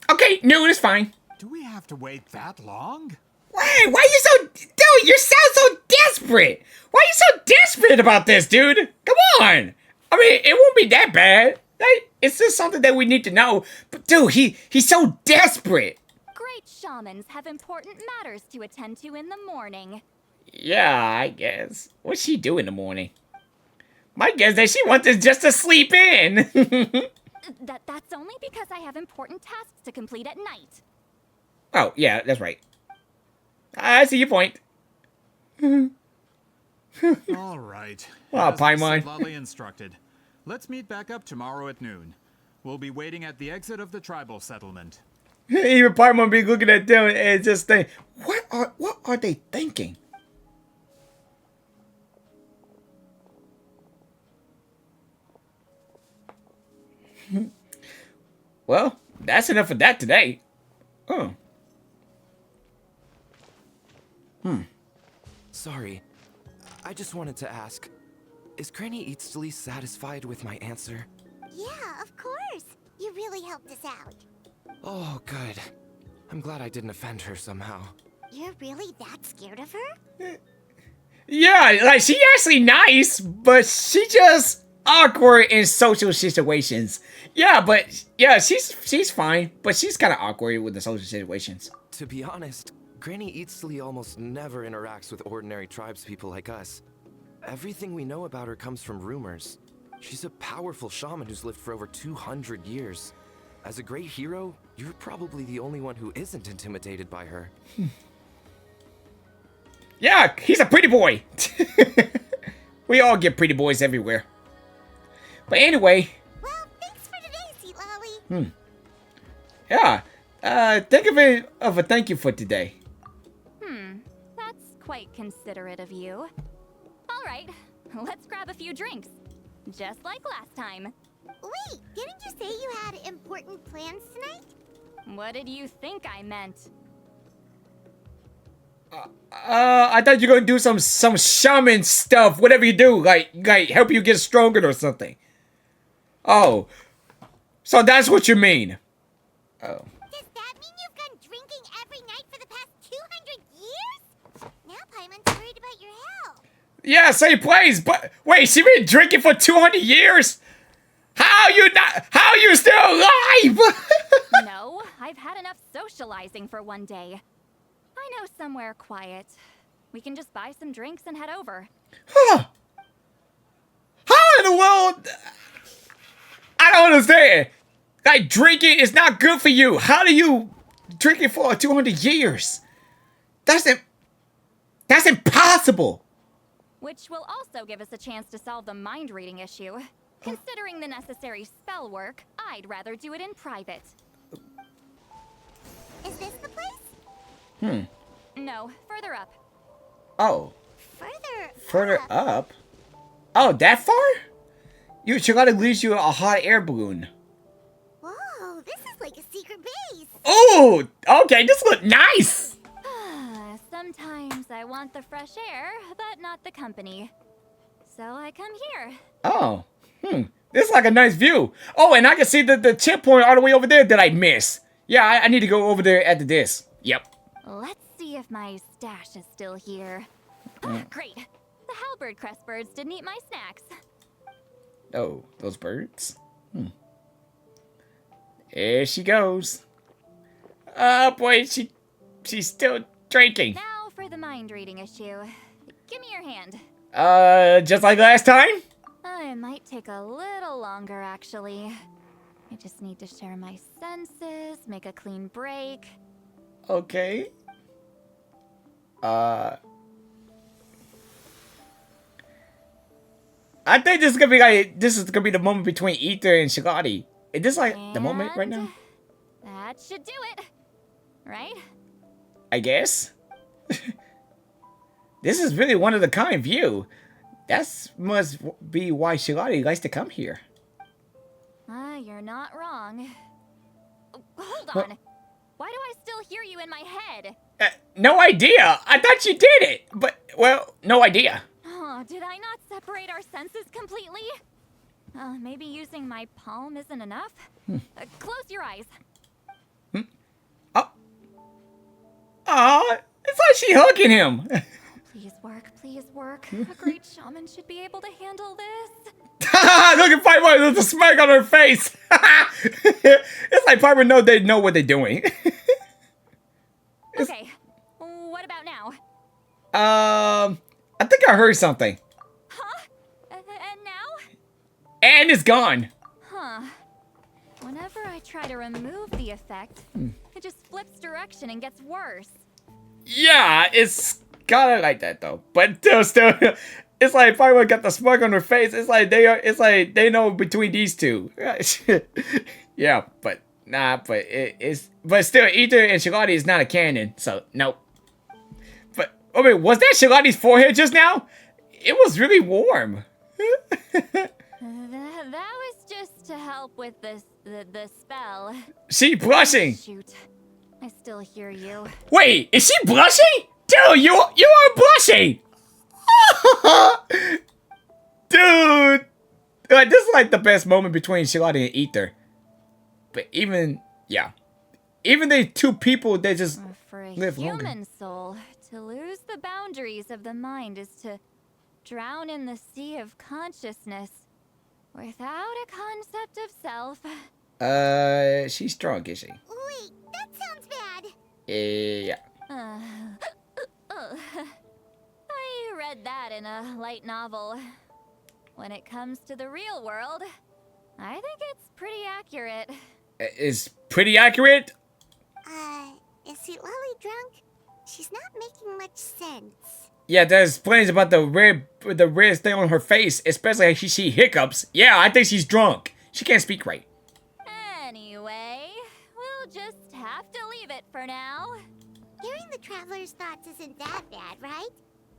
Okay, noon is fine. Do we have to wait that long? Why you so... Dude, you sound so desperate. Why are you so desperate about this, dude? Come on. I mean, it won't be that bad. Like, it's just something that we need to know. But, dude, he's so desperate. Great shamans have important matters to attend to in the morning. Yeah, I guess. What's she do in the morning? My guess that she wants us just to sleep in. That's only because I have important tasks to complete at night. Oh, yeah, that's right. I see your point. All right. Wow, As Paimon. Citlali instructed. Let's meet back up tomorrow at noon. We'll be waiting at the exit of the tribal settlement. Even Paimon be looking at them and just think, what are they thinking? Well, that's enough of that today. Oh. Sorry. I just wanted to ask, is Granny Eatsley satisfied with my answer? Yeah, of course. You really helped us out. Oh, good. I'm glad I didn't offend her somehow. You're really that scared of her? Yeah, like, she actually nice, but she just awkward in social situations. Yeah, but, yeah, she's fine, but she's kind of awkward with the social situations. To be honest, Granny Eatsley almost never interacts with ordinary tribespeople like us. Everything we know about her comes from rumors. She's a powerful shaman who's lived for over 200 years. As a great hero, you're probably the only one who isn't intimidated by her. Yeah, he's a pretty boy. We all get pretty boys everywhere. But anyway. Well, thanks for today, Citlali. Yeah. Think of it of a thank you for today. That's quite considerate of you. All right, let's grab a few drinks. Just like last time. Wait, didn't you say you had important plans tonight? What did you think I meant? I thought you were gonna do some shaman stuff. Whatever you do, like help you get stronger or something. Oh, so that's what you mean. Oh. Does that mean you've gone drinking every night for the past 200 years? Now Paimon's worried about your health. Yeah, same place. But wait, she been drinking for 200 years? How you still alive? No, I've had enough socializing for one day. I know somewhere quiet. We can just buy some drinks and head over. Huh. How in the world? I don't understand. Like, drinking is not good for you. How do you drink it for 200 years? That's impossible. Which will also give us a chance to solve the mind reading issue. Considering the necessary spell work, I'd rather do it in private. Is this the place? No, further up. Oh. Further up? Oh, that far? She gotta leave you a hot air balloon. Whoa, this is like a secret base. Oh, okay, this looks nice. Sometimes I want the fresh air, but not the company. So I come here. Oh, this is like a nice view. Oh, and I can see the chip point all the way over there that I missed. Yeah, I need to go over there after this. Yep. Let's see if my stash is still here. Great. The halberd crest birds didn't eat my snacks. Oh, those birds? There she goes. Oh boy, she's still drinking. Now for the mind reading issue. Give me your hand. Just like last time? It might take a little longer, actually. I just need to share my senses, make a clean break. Okay. I think this is gonna be the moment between Ether and Citlali. Is this like the moment right now? That should do it. Right? I guess. This is really one of the kind view. That must be why Citlali likes to come here. You're not wrong. Hold on. Why do I still hear you in my head? No idea. I thought you did it. But, well, no idea. Oh, did I not separate our senses completely? Maybe using my palm isn't enough? Close your eyes. Aw, it's like she hugging him. Please work, please work. A great shaman should be able to handle this. Look at Piper with a smirk on her face. It's like Piper they know what they're doing. Okay, what about now? I think I heard something. Huh? And now? And it's gone. Huh. Whenever I try to remove the effect, it just flips direction and gets worse. Yeah, it's kind of like that though. But still, it's like Piper got the smirk on her face. It's like they know between these two. Yeah, but but still, Ether and Citlali is not a canon, so nope. But I mean, was that Citlali's forehead just now? It was really warm. That was just to help with the spell. She blushing. Shoot, I still hear you. Wait, is she blushing? Dude, you are blushing. Dude, this is like the best moment between Citlali and Ether. But even the two people that just For a live human longer. soul, to lose the boundaries of the mind is to drown in the sea of consciousness without a concept of self. She's drunk, is she? Wait, that sounds bad. Yeah. I read that in a light novel. When it comes to the real world, I think it's pretty accurate. It's pretty accurate? Is Citlali drunk? She's not making much sense. Yeah, that explains about the red thing on her face, especially how she hiccups. Yeah, I think she's drunk. She can't speak right. Anyway, we'll just have to leave it for now. Hearing the traveler's thoughts isn't that bad, right?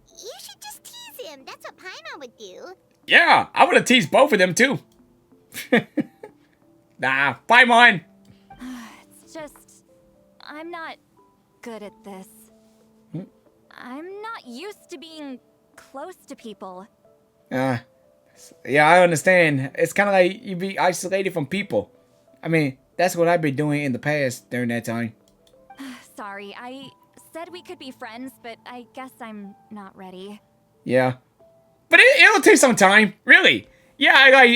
You should just tease him. That's what Paimon would do. Yeah, I would have teased both of them too. Nah, Paimon. It's just, I'm not good at this. I'm not used to being close to people. Yeah, I understand. It's kind of like you be isolated from people. I mean, that's what I've been doing in the past during that time. Sorry, I said we could be friends, but I guess I'm not ready. Yeah. But it'll take some time, really. Yeah,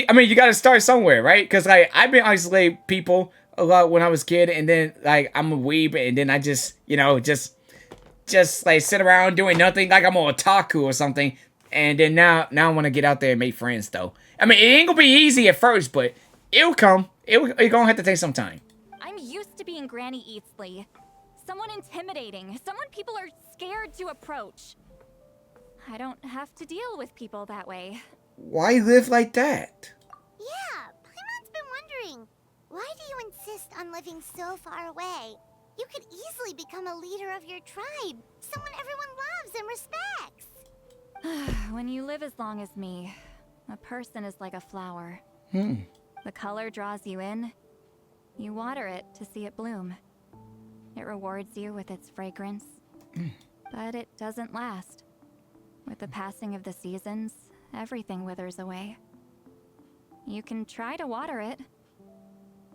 I mean, you gotta start somewhere, right? Because, like, I've been isolating people a lot when I was a kid, and then, like, I'm a weeb, and then I just, you know, just like, sit around doing nothing, like I'm an otaku or something. And then now I want to get out there and make friends, though. I mean, it ain't gonna be easy at first, but it'll come. It's gonna have to take some time. I'm used to being Granny Eatsley. Someone intimidating. Someone people are scared to approach. I don't have to deal with people that way. Why live like that? Yeah, Paimon's been wondering. Why do you insist on living so far away? You could easily become a leader of your tribe. Someone everyone loves and respects. When you live as long as me, a person is like a flower. The color draws you in. You water it to see it bloom. It rewards you with its fragrance. But it doesn't last. With the passing of the seasons, everything withers away. You can try to water it,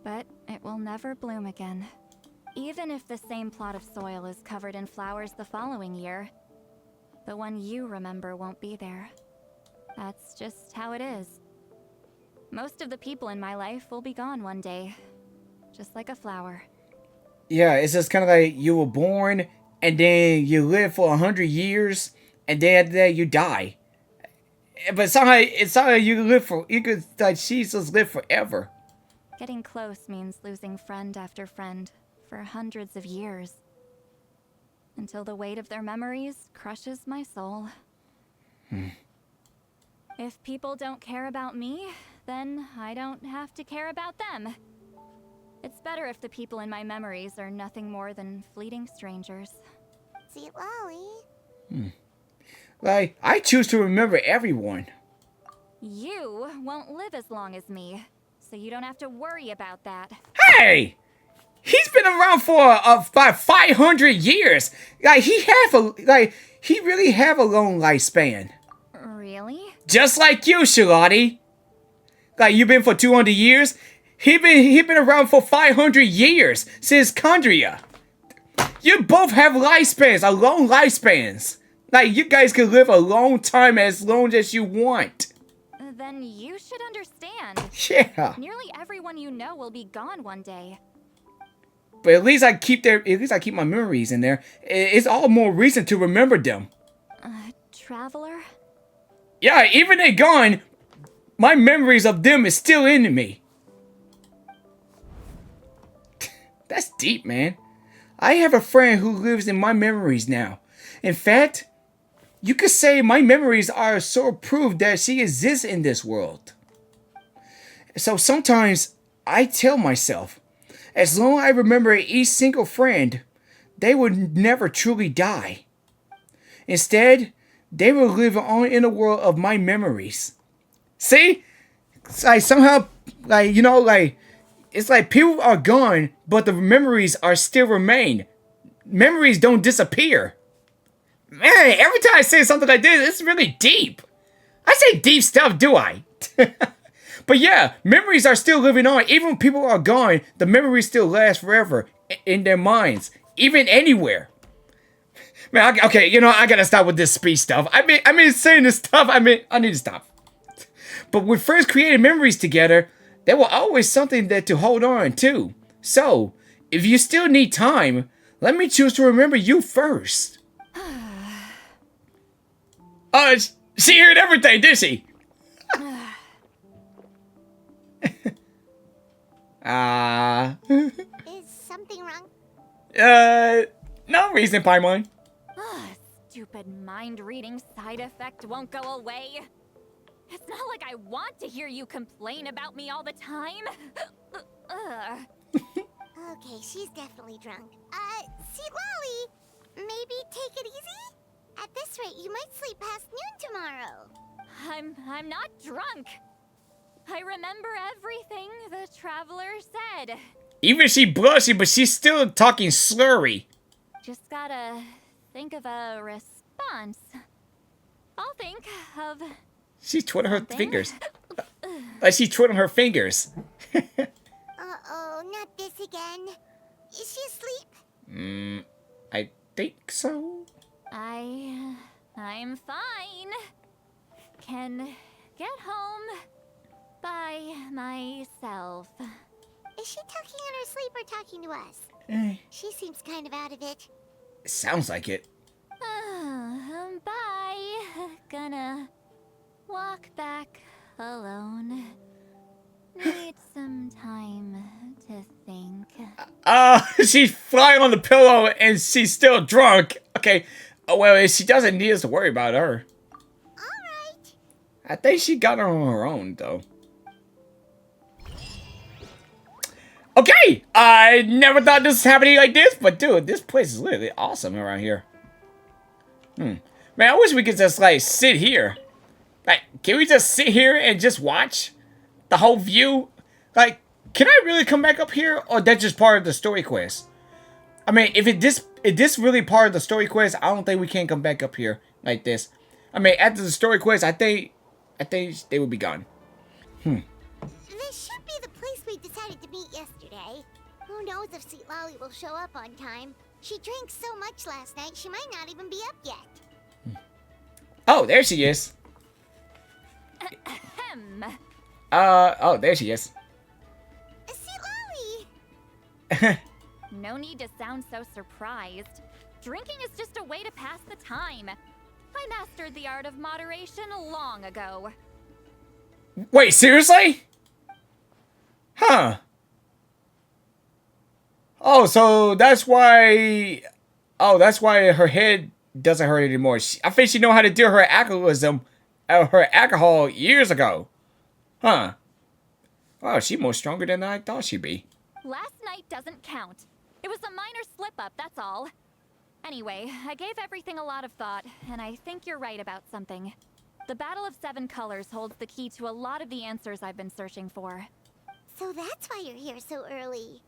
but it will never bloom again. Even if the same plot of soil is covered in flowers the following year, the one you remember won't be there. That's just how it is. Most of the people in my life will be gone one day, just like a flower. Yeah, it's just kind of like you were born, and then you live for 100 years, and then after that you die. But somehow it's not like you could, like, Jesus live forever. Getting close means losing friend after friend for hundreds of years. Until the weight of their memories crushes my soul. If people don't care about me, then I don't have to care about them. It's better if the people in my memories are nothing more than fleeting strangers. Citlali. Like, I choose to remember everyone. You won't live as long as me, so you don't have to worry about that. Hey! He's been around for about 500 years. Like, he really have a long lifespan. Really? Just like you, Citlali. Like, you've been for 200 years. He been around for 500 years since Condria. You both have lifespans, long lifespans. Like, you guys could live a long time as long as you want. Then you should understand. Yeah. Nearly everyone you know will be gone one day. But at least I keep my memories in there. It's all more reason to remember them. Traveler? Yeah, even they gone, my memories of them is still in me. That's deep, man. I have a friend who lives in my memories now. In fact, you could say my memories are so proof that she exists in this world. So sometimes I tell myself, as long as I remember each single friend, they would never truly die. Instead, they will live on in the world of my memories. See? It's like somehow, like, you know, like, it's like people are gone, but the memories are still remain. Memories don't disappear. Man, every time I say something like this, it's really deep. I say deep stuff, do I? But yeah, memories are still living on. Even when people are gone, the memories still last forever in their minds, even anywhere. Man, okay, you know, I gotta stop with this speech stuff. I mean, saying this stuff, I need to stop. But with friends creating memories together, there will always something that to hold on to. So, if you still need time, let me choose to remember you first. She heard everything, did she? Is something wrong? No reason, Paimon. Stupid mind-reading side effect won't go away. It's not like I want to hear you complain about me all the time. Okay, she's definitely drunk. Citlali, maybe take it easy? At this rate, you might sleep past noon tomorrow. I'm not drunk. I remember everything the traveler said. Even she blushing, but she's still talking slurry. Just gotta think of a response. I'll think of... She's twiddling her fingers. Like she's twiddling her fingers. Uh-oh, not this again. Is she asleep? I think so. I'm fine. Can get home by myself. Is she talking in her sleep or talking to us? She seems kind of out of it. Sounds like it. Bye. Gonna walk back alone. Need some time to think. She's flying on the pillow and she's still drunk. Okay. Oh, well, she doesn't need us to worry about her. Alright. I think she got her on her own, though. Okay! I never thought this was happening like this, but dude, this place is literally awesome around here. Man, I wish we could just, like, sit here. Like, can we just sit here and just watch the whole view? Like, can I really come back up here, or that's just part of the story quest? I mean, if this really part of the story quest, I don't think we can come back up here like this. I mean, after the story quest, I think they would be gone. This should be the place we decided to meet yesterday. Who knows if Citlali will show up on time? She drank so much last night, she might not even be up yet. Oh, there she is. Oh, there she is. Citlali! No need to sound so surprised. Drinking is just a way to pass the time. I mastered the art of moderation long ago. Wait, seriously? Huh. Oh, so that's why... Oh, that's why her head doesn't hurt anymore. I think she know how to do her alcohol years ago. Huh. Wow, she's more stronger than I thought she'd be. Last night doesn't count. It was a minor slip-up, that's all. Anyway, I gave everything a lot of thought, and I think you're right about something. The Battle of Seven Colors holds the key to a lot of the answers I've been searching for. So that's why you're here so early.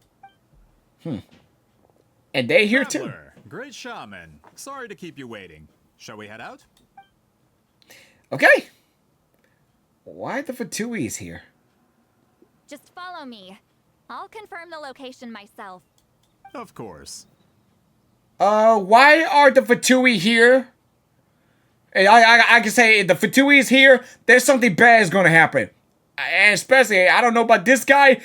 And they here too. Traveler, great shaman. Sorry to keep you waiting. Shall we head out? Okay. Why are the Fatuis here? Just follow me. I'll confirm the location myself. Of course. Why are the Fatui here? I can say the Fatui is here. There's something bad is gonna happen, and especially I don't know about this guy.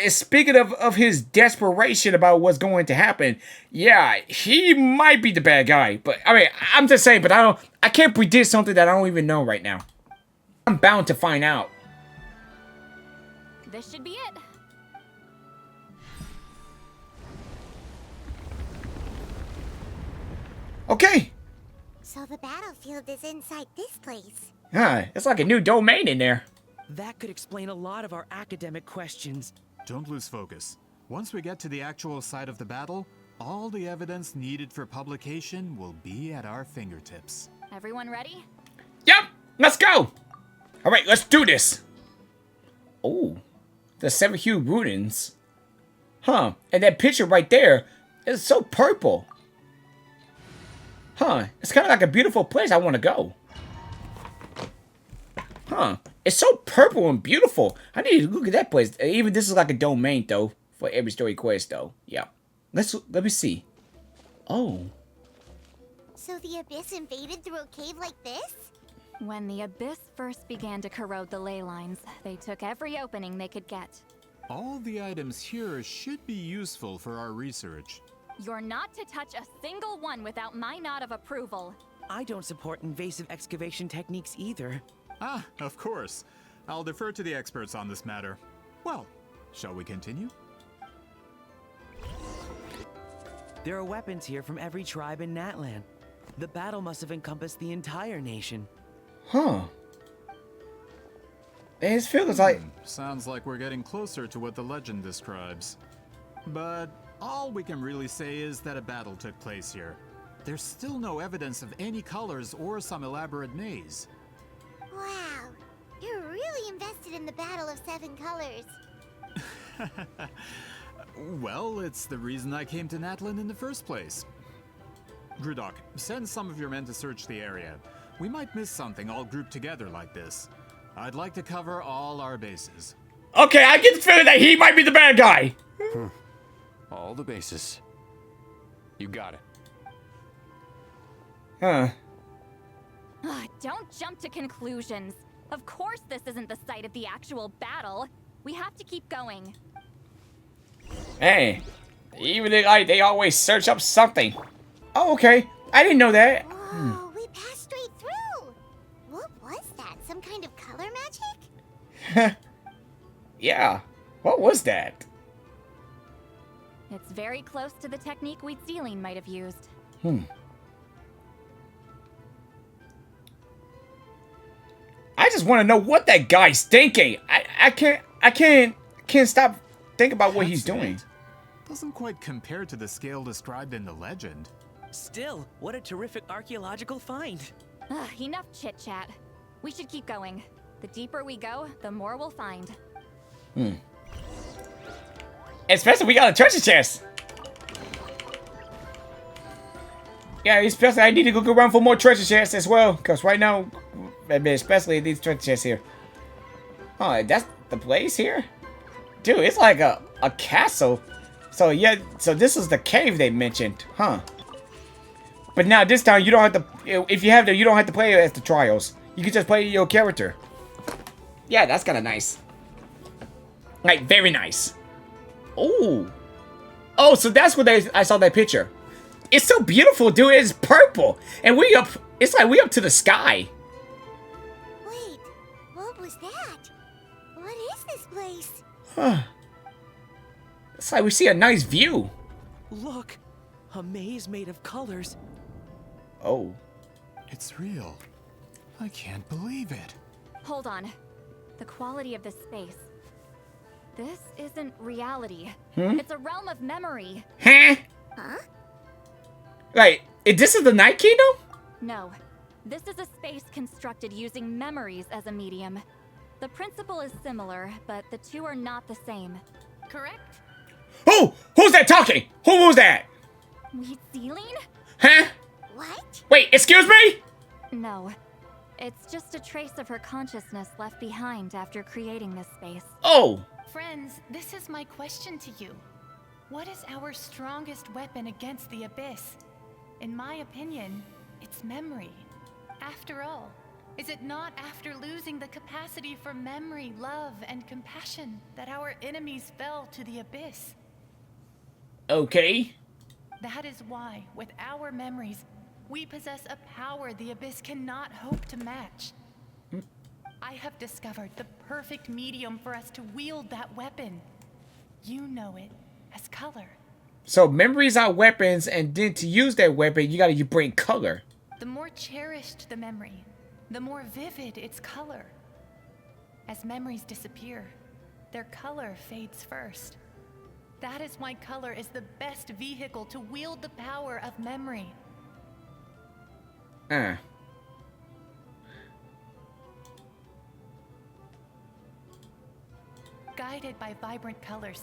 Speaking of his desperation about what's going to happen, yeah, he might be the bad guy. But I mean, I'm just saying. But I can't predict something that I don't even know right now. I'm bound to find out. This should be it. Okay. So the battlefield is inside this place. It's like a new domain in there. That could explain a lot of our academic questions. Don't lose focus. Once we get to the actual site of the battle, all the evidence needed for publication will be at our fingertips. Everyone ready? Yep. Let's go. All right, let's do this. Oh, the seven hue ruins. Huh? And that picture right there is so purple. Huh? It's kind of like a beautiful place I want to go. Huh? It's so purple and beautiful. I need to look at that place. Even this is like a domain though for every story quest though. Yeah. Let me see. Oh. So the Abyss invaded through a cave like this? When the Abyss first began to corrode the ley lines, they took every opening they could get. All the items here should be useful for our research. You're not to touch a single one without my nod of approval. I don't support invasive excavation techniques either. Ah, of course. I'll defer to the experts on this matter. Well, shall we continue? There are weapons here from every tribe in Natlan. The battle must have encompassed the entire nation. Huh. It feels like... Sounds like we're getting closer to what the legend describes. But all we can really say is that a battle took place here. There's still no evidence of any colors or some elaborate maze. Wow, you're really invested in the Battle of Seven Colors. Well, it's the reason I came to Natlan in the first place. Grudok, send some of your men to search the area. We might miss something all grouped together like this. I'd like to cover all our bases. Okay, I get the feeling that he might be the bad guy. All the bases. You got it. Huh. Don't jump to conclusions. Of course this isn't the site of the actual battle. We have to keep going. Hey, even if they always search up something. Oh, okay. I didn't know that. Whoa, we passed straight through. What was that? Some kind of color magic? Yeah. What was that? It's very close to the technique Citlali might have used. I just want to know what that guy's thinking. I can't stop thinking about what he's doing. Doesn't quite compare to the scale described in the legend. Still, what a terrific archaeological find. Enough chit-chat. We should keep going. The deeper we go, the more we'll find. Especially we got a treasure chest. Yeah, especially I need to go around for more treasure chests as well. Because right now, especially these treasure chests here. Oh, that's the place here? Dude, it's like a castle. So yeah, so this is the cave they mentioned, huh? But now this time you don't have to, if you have you don't have to play as the trials. You can just play your character. Yeah, that's kind of nice. Like, very nice. Oh. Oh, so that's what I saw that picture. It's so beautiful, dude. It's purple. And we up, it's like we up to the sky. Wait, what was that? What is this place? Huh. It's like we see a nice view. Look, a maze made of colors. Oh. It's real. I can't believe it. Hold on. The quality of this space. This isn't reality. It's a realm of memory. Huh? Huh? Like, this is the Night Kingdom? No. This is a space constructed using memories as a medium. The principle is similar, but the two are not the same. Correct? Who's that talking? Who was that? Citlali? Huh? What? Wait, excuse me? No. It's just a trace of her consciousness left behind after creating this space. Oh. Friends, this is my question to you. What is our strongest weapon against the Abyss? In my opinion, it's memory. After all, is it not after losing the capacity for memory, love, and compassion that our enemies fell to the Abyss? Okay. That is why, with our memories, we possess a power the Abyss cannot hope to match. I have discovered the perfect medium for us to wield that weapon. You know it as color. So memories are weapons, and then to use that weapon, you bring color. The more cherished the memory, the more vivid its color. As memories disappear, their color fades first. That is why color is the best vehicle to wield the power of memory. Guided by vibrant colors,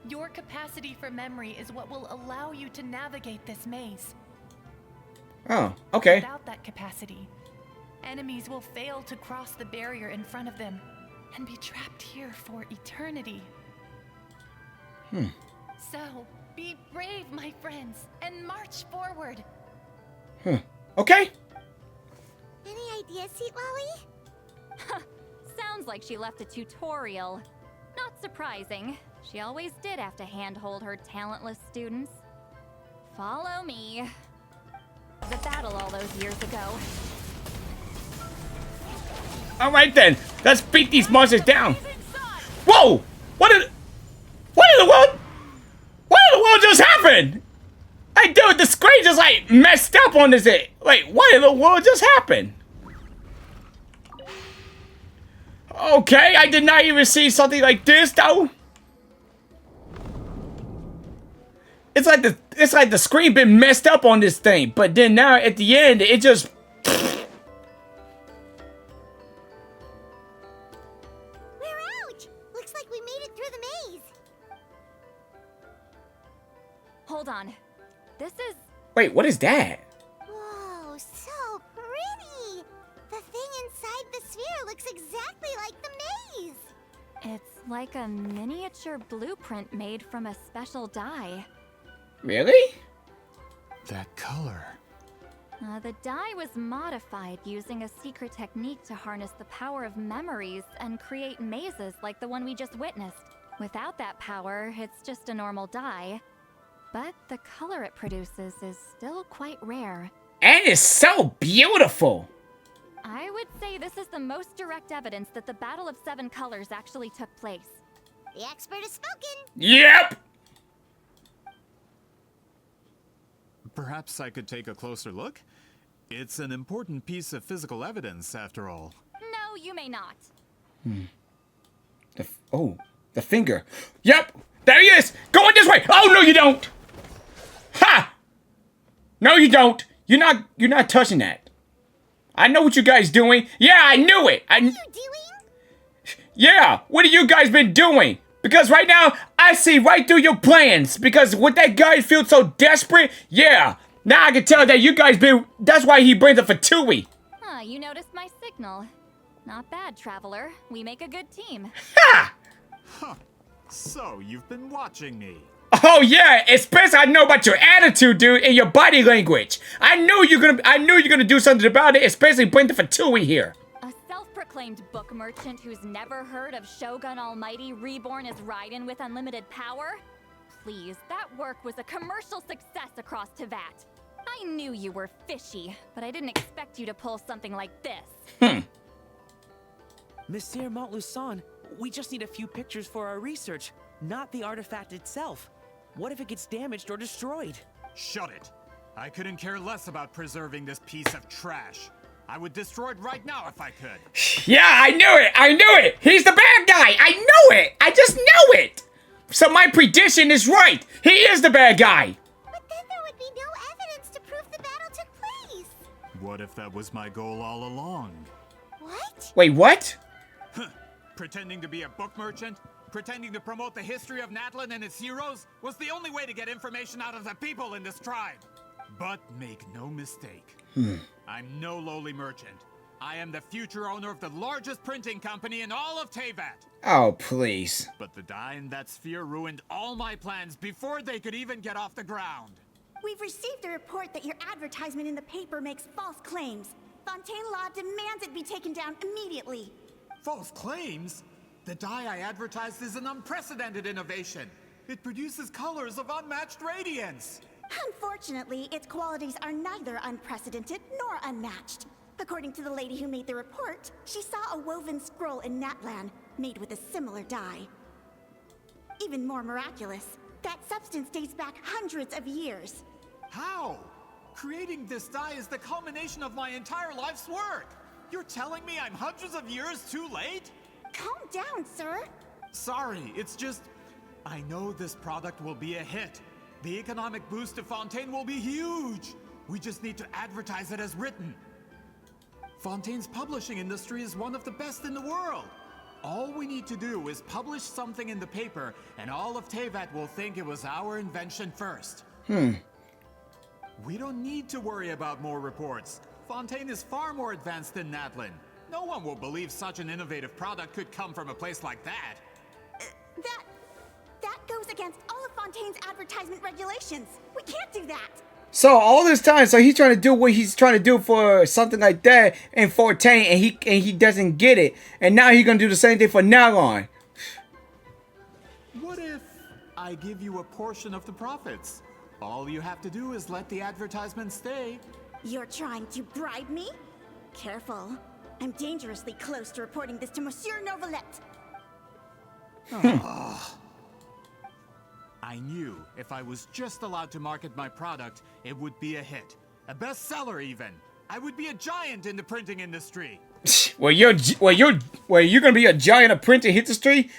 your capacity for memory is what will allow you to navigate this maze. Oh, okay. Without that capacity, enemies will fail to cross the barrier in front of them and be trapped here for eternity. So, be brave, my friends, and march forward. Okay. Any ideas, Citlali? Sounds like she left a tutorial. Not surprising. She always did have to handhold her talentless students. Follow me. The battle all those years ago. All right then, let's beat these monsters down. Whoa! What in the world? What in the world just happened? Hey, dude, the screen just like messed up on this. Like, what in the world just happened? Okay, I did not even see something like this though. It's like the screen been messed up on this thing, but then now at the end it just. We're out. Looks like we made it through the maze. Hold on. This is... Wait, what is that? Whoa, so pretty. The thing inside the sphere looks exactly like the maze. It's like a miniature blueprint made from a special dye. Really? That color. The dye was modified using a secret technique to harness the power of memories and create mazes like the one we just witnessed. Without that power, it's just a normal dye. But the color it produces is still quite rare. And it's so beautiful! I would say this is the most direct evidence that the Battle of Seven Colors actually took place. The expert has spoken. Yep! Perhaps I could take a closer look? It's an important piece of physical evidence, after all. No, you may not. The finger. Yep! There he is! Going this way! Oh, no, you don't! Ha! No, you don't. You're not touching that. I know what you guys doing. Yeah, I knew it. What are you doing? Yeah, what have you guys been doing? Because right now, I see right through your plans. Because with that guy feel so desperate, yeah. Now I can tell that you guys been... That's why he brings a fatui. Huh, you noticed my signal. Not bad, Traveler. We make a good team. Ha! Huh. So, you've been watching me. Oh yeah, especially I know about your attitude, dude, and your body language. I knew you're gonna do something about it, especially bring the fatui here. A self-proclaimed book merchant who's never heard of Shogun Almighty reborn as Raiden with unlimited power? Please, that work was a commercial success across Teyvat. I knew you were fishy, but I didn't expect you to pull something like this. Monsieur Montluçon, we just need a few pictures for our research, not the artifact itself. What if it gets damaged or destroyed? Shut it. I couldn't care less about preserving this piece of trash. I would destroy it right now if I could. Yeah, I knew it! He's the bad guy! I knew it! I just knew it! So my prediction is right! He is the bad guy! But then there would be no evidence to prove the battle took place. What if that was my goal all along? What? Wait, what? Pretending to be a book merchant, pretending to promote the history of Natlan and its heroes was the only way to get information out of the people in this tribe. But make no mistake, I'm no lowly merchant. I am the future owner of the largest printing company in all of Teyvat. Oh, please. But the dye in that sphere ruined all my plans before they could even get off the ground. We've received a report that your advertisement in the paper makes false claims. Fontaine Law demands it be taken down immediately. False claims? The dye I advertised is an unprecedented innovation. It produces colors of unmatched radiance. Unfortunately, its qualities are neither unprecedented nor unmatched. According to the lady who made the report, she saw a woven scroll in Natlan made with a similar dye. Even more miraculous, that substance dates back hundreds of years. How? Creating this dye is the culmination of my entire life's work. You're telling me I'm hundreds of years too late? Calm down, sir. Sorry, it's just... I know this product will be a hit. The economic boost to Fontaine will be huge. We just need to advertise it as written. Fontaine's publishing industry is one of the best in the world. All we need to do is publish something in the paper, and all of Teyvat will think it was our invention first. We don't need to worry about more reports. Fontaine is far more advanced than Natlan. No one will believe such an innovative product could come from a place like that. That goes against all of Fontaine's advertisement regulations. We can't do that. So all this time, so he's trying to do what he's trying to do for something like that in Fontaine, and he doesn't get it, and now he's gonna do the same thing for Nalon. What if I give you a portion of the profits? All you have to do is let the advertisement stay. You're trying to bribe me? Careful. I'm dangerously close to reporting this to Monsieur Novelette. I knew if I was just allowed to market my product, it would be a hit. A bestseller even. I would be a giant in the printing industry. Well, you're gonna be a giant of printing industry?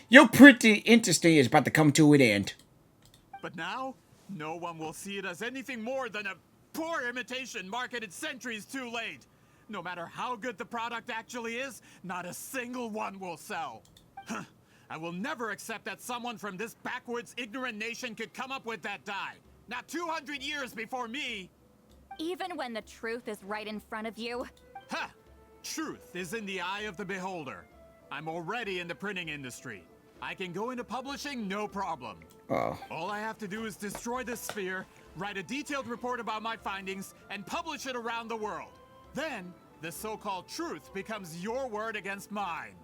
Your printing industry is about to come to an end. But now, no one will see it as anything more than a poor imitation marketed centuries too late. No matter how good the product actually is, not a single one will sell. I will never accept that someone from this backwards, ignorant nation could come up with that dye. Not 200 years before me. Even when the truth is right in front of you. Ha! Truth is in the eye of the beholder. I'm already in the printing industry. I can go into publishing, no problem. All I have to do is destroy this sphere, write a detailed report about my findings, and publish it around the world. Then, the so-called truth becomes your word against mine.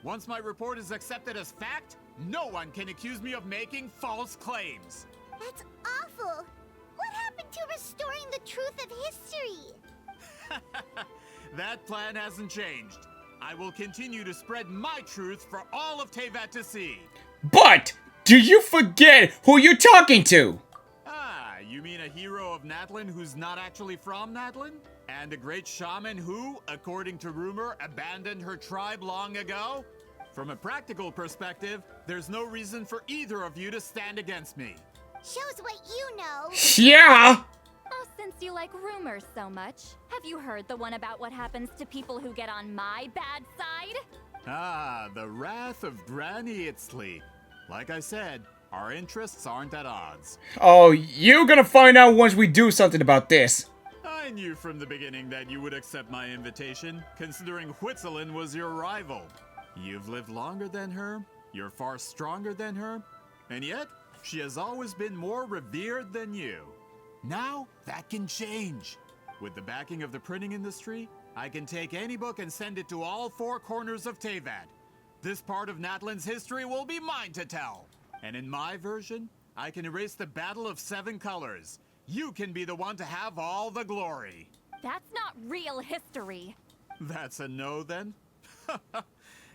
Once my report is accepted as fact, no one can accuse me of making false claims. That's awful. What happened to restoring the truth of history? That plan hasn't changed. I will continue to spread my truth for all of Teyvat to see. But do you forget who you're talking to? Ah, you mean a hero of Natlan who's not actually from Natlan? And a great shaman who, according to rumor, abandoned her tribe long ago? From a practical perspective, there's no reason for either of you to stand against me. Shows what you know. Yeah! Oh, since you like rumors so much, have you heard the one about what happens to people who get on my bad side? Ah, the wrath of Granny Itzli. Like I said, our interests aren't at odds. Oh, you're gonna find out once we do something about this. I knew from the beginning that you would accept my invitation, considering Hwitzelen was your rival. You've lived longer than her, you're far stronger than her, and yet, she has always been more revered than you. Now, that can change. With the backing of the printing industry, I can take any book and send it to all four corners of Teyvat. This part of Natlan's history will be mine to tell. And in my version, I can erase the Battle of 7 Colors. You can be the one to have all the glory. That's not real history. That's a no, then?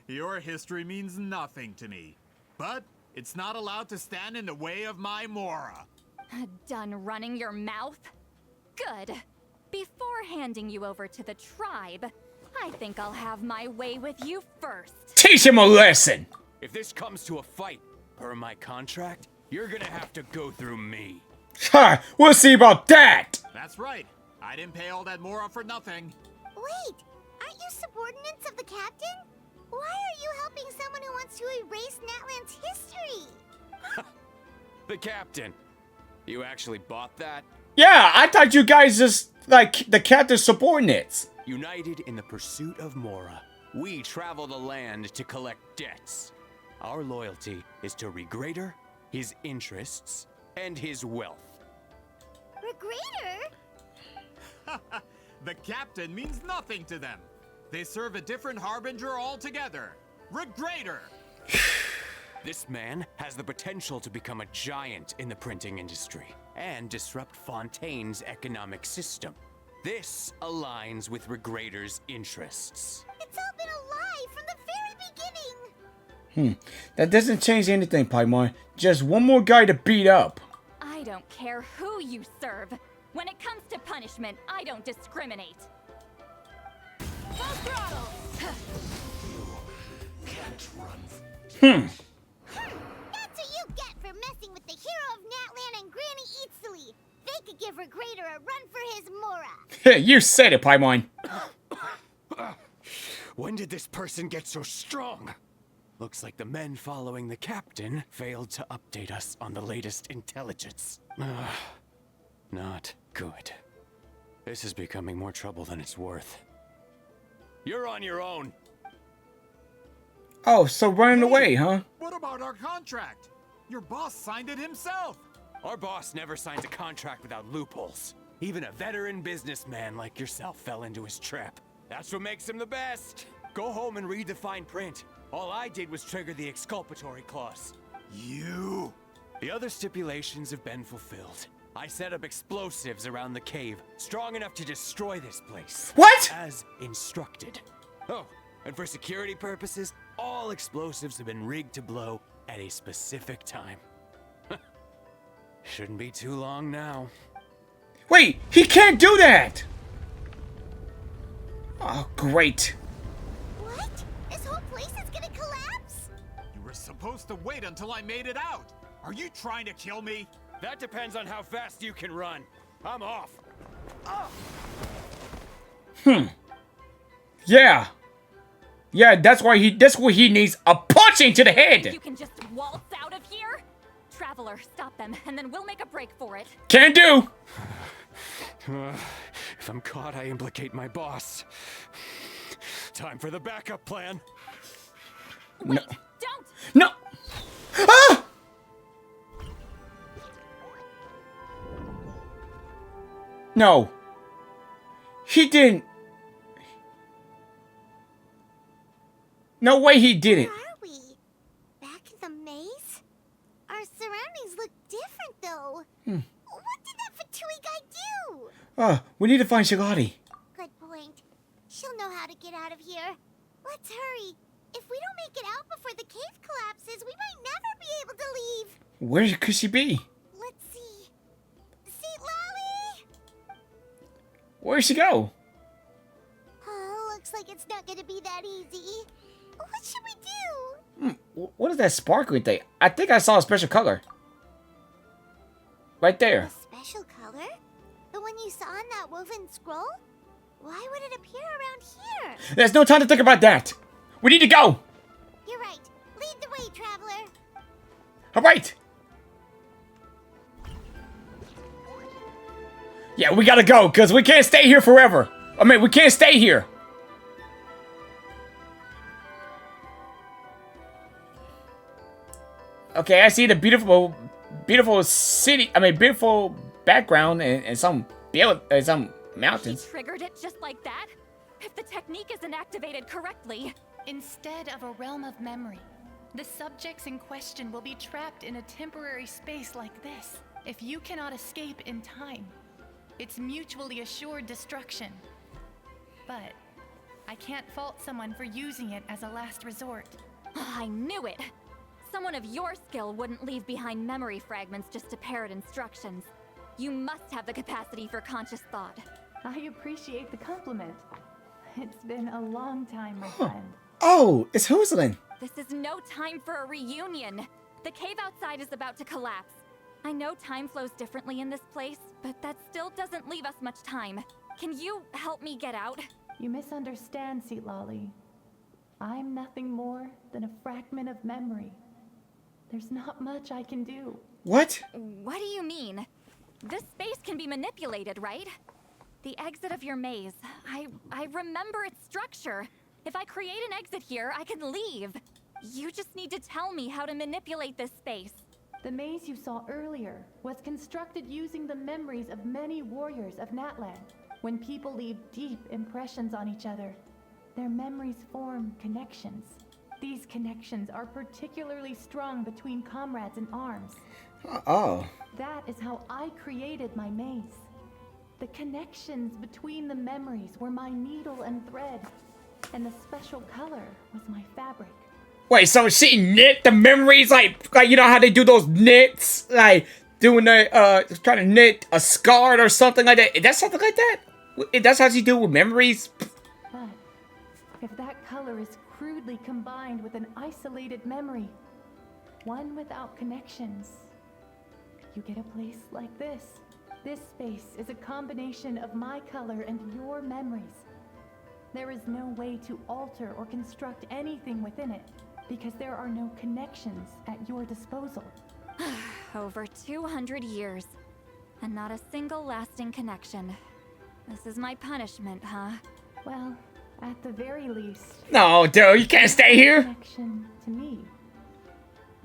Your history means nothing to me. But it's not allowed to stand in the way of my Mora. Done running your mouth? Good. Before handing you over to the tribe, I think I'll have my way with you first. Teach him a lesson! If this comes to a fight, per my contract, you're gonna have to go through me. Ha! We'll see about that! That's right. I didn't pay all that Mora for nothing. Wait, aren't you subordinates of the captain? Why are you helping someone who wants to erase Natlan's history? The captain. You actually bought that? Yeah, I thought you guys just, like, the captain's subordinates. United in the pursuit of Mora, we travel the land to collect debts. Our loyalty is to Regrader, his interests, and his wealth. Regrader? The captain means nothing to them. They serve a different harbinger altogether. Regrader! This man has the potential to become a giant in the printing industry and disrupt Fontaine's economic system. This aligns with Regrader's interests. It's all been a lie from the very beginning. That doesn't change anything, Paimon. Just one more guy to beat up. I don't care who you serve. When it comes to punishment, I don't discriminate. Full throttle! Can't run. That's what you get for messing with the hero of Natlan and Granny Itzli. They could give Regrader a run for his Mora. You said it, Paimon. When did this person get so strong? Looks like the men following the captain failed to update us on the latest intelligence. Not good. This is becoming more trouble than it's worth. You're on your own. Oh, so running away, huh? What about our contract? Your boss signed it himself. Our boss never signs a contract without loopholes. Even a veteran businessman like yourself fell into his trap. That's what makes him the best. Go home and read the fine print. All I did was trigger the exculpatory clause. You? The other stipulations have been fulfilled. I set up explosives around the cave, strong enough to destroy this place. What? As instructed. Oh, and for security purposes, all explosives have been rigged to blow at a specific time. Shouldn't be too long now. Wait, he can't do that! Oh, great. What? This whole place is gonna collapse? You were supposed to wait until I made it out. Are you trying to kill me? That depends on how fast you can run. I'm off. Yeah. Yeah, that's what he needs, a punching to the head. You can just waltz out of here? Traveler, stop them, and then we'll make a break for it. Can do. If I'm caught, I implicate my boss. Time for the backup plan. Wait, don't! No. Ah! No. He didn't. No way he didn't. Where are we? Back in the maze? Our surroundings look different, though. What did that Fatui guy do? We need to find Citlali. Good point. She'll know how to get out of here. Let's hurry. If we don't make it out before the cave collapses, we might never be able to leave. Where could she be? Let's see. Citlali! Where'd she go? Oh, looks like it's not gonna be that easy. What should we do? What is that sparkling thing? I think I saw a special color. Right there. A special color? The one you saw in that woven scroll? Why would it appear around here? There's no time to think about that. We need to go. You're right. Lead the way, traveler. All right. Yeah, we gotta go, because we can't stay here forever. I mean, we can't stay here. Okay, I see the beautiful city. I mean, beautiful background and some mountains. He triggered it just like that? If the technique isn't activated correctly. Instead of a realm of memory, the subjects in question will be trapped in a temporary space like this. If you cannot escape in time, it's mutually assured destruction. But I can't fault someone for using it as a last resort. I knew it! Someone of your skill wouldn't leave behind memory fragments just to parrot instructions. You must have the capacity for conscious thought. I appreciate the compliment. It's been a long time, my friend. Oh, it's Huzlin. This is no time for a reunion. The cave outside is about to collapse. I know time flows differently in this place, but that still doesn't leave us much time. Can you help me get out? You misunderstand, Citlali. I'm nothing more than a fragment of memory. There's not much I can do. What? What do you mean? This space can be manipulated, right? The exit of your maze. I remember its structure. If I create an exit here, I can leave. You just need to tell me how to manipulate this space. The maze you saw earlier was constructed using the memories of many warriors of Natlan. When people leave deep impressions on each other, their memories form connections. These connections are particularly strong between comrades in arms. Oh. That is how I created my maze. The connections between the memories were my needle and thread, and the special color was my fabric. Wait, so she knit the memories like you know how they do those knits, like doing the trying to knit a scarf or something like that. Is that something like that? That's how she do with memories. But if that color is crudely combined with an isolated memory, one without connections, you get a place like this. This space is a combination of my color and your memories. There is no way to alter or construct anything within it, because there are no connections at your disposal. Over 200 years, and not a single lasting connection. This is my punishment, huh? Well, at the very least... No, dude, you can't stay here! ...connection to me.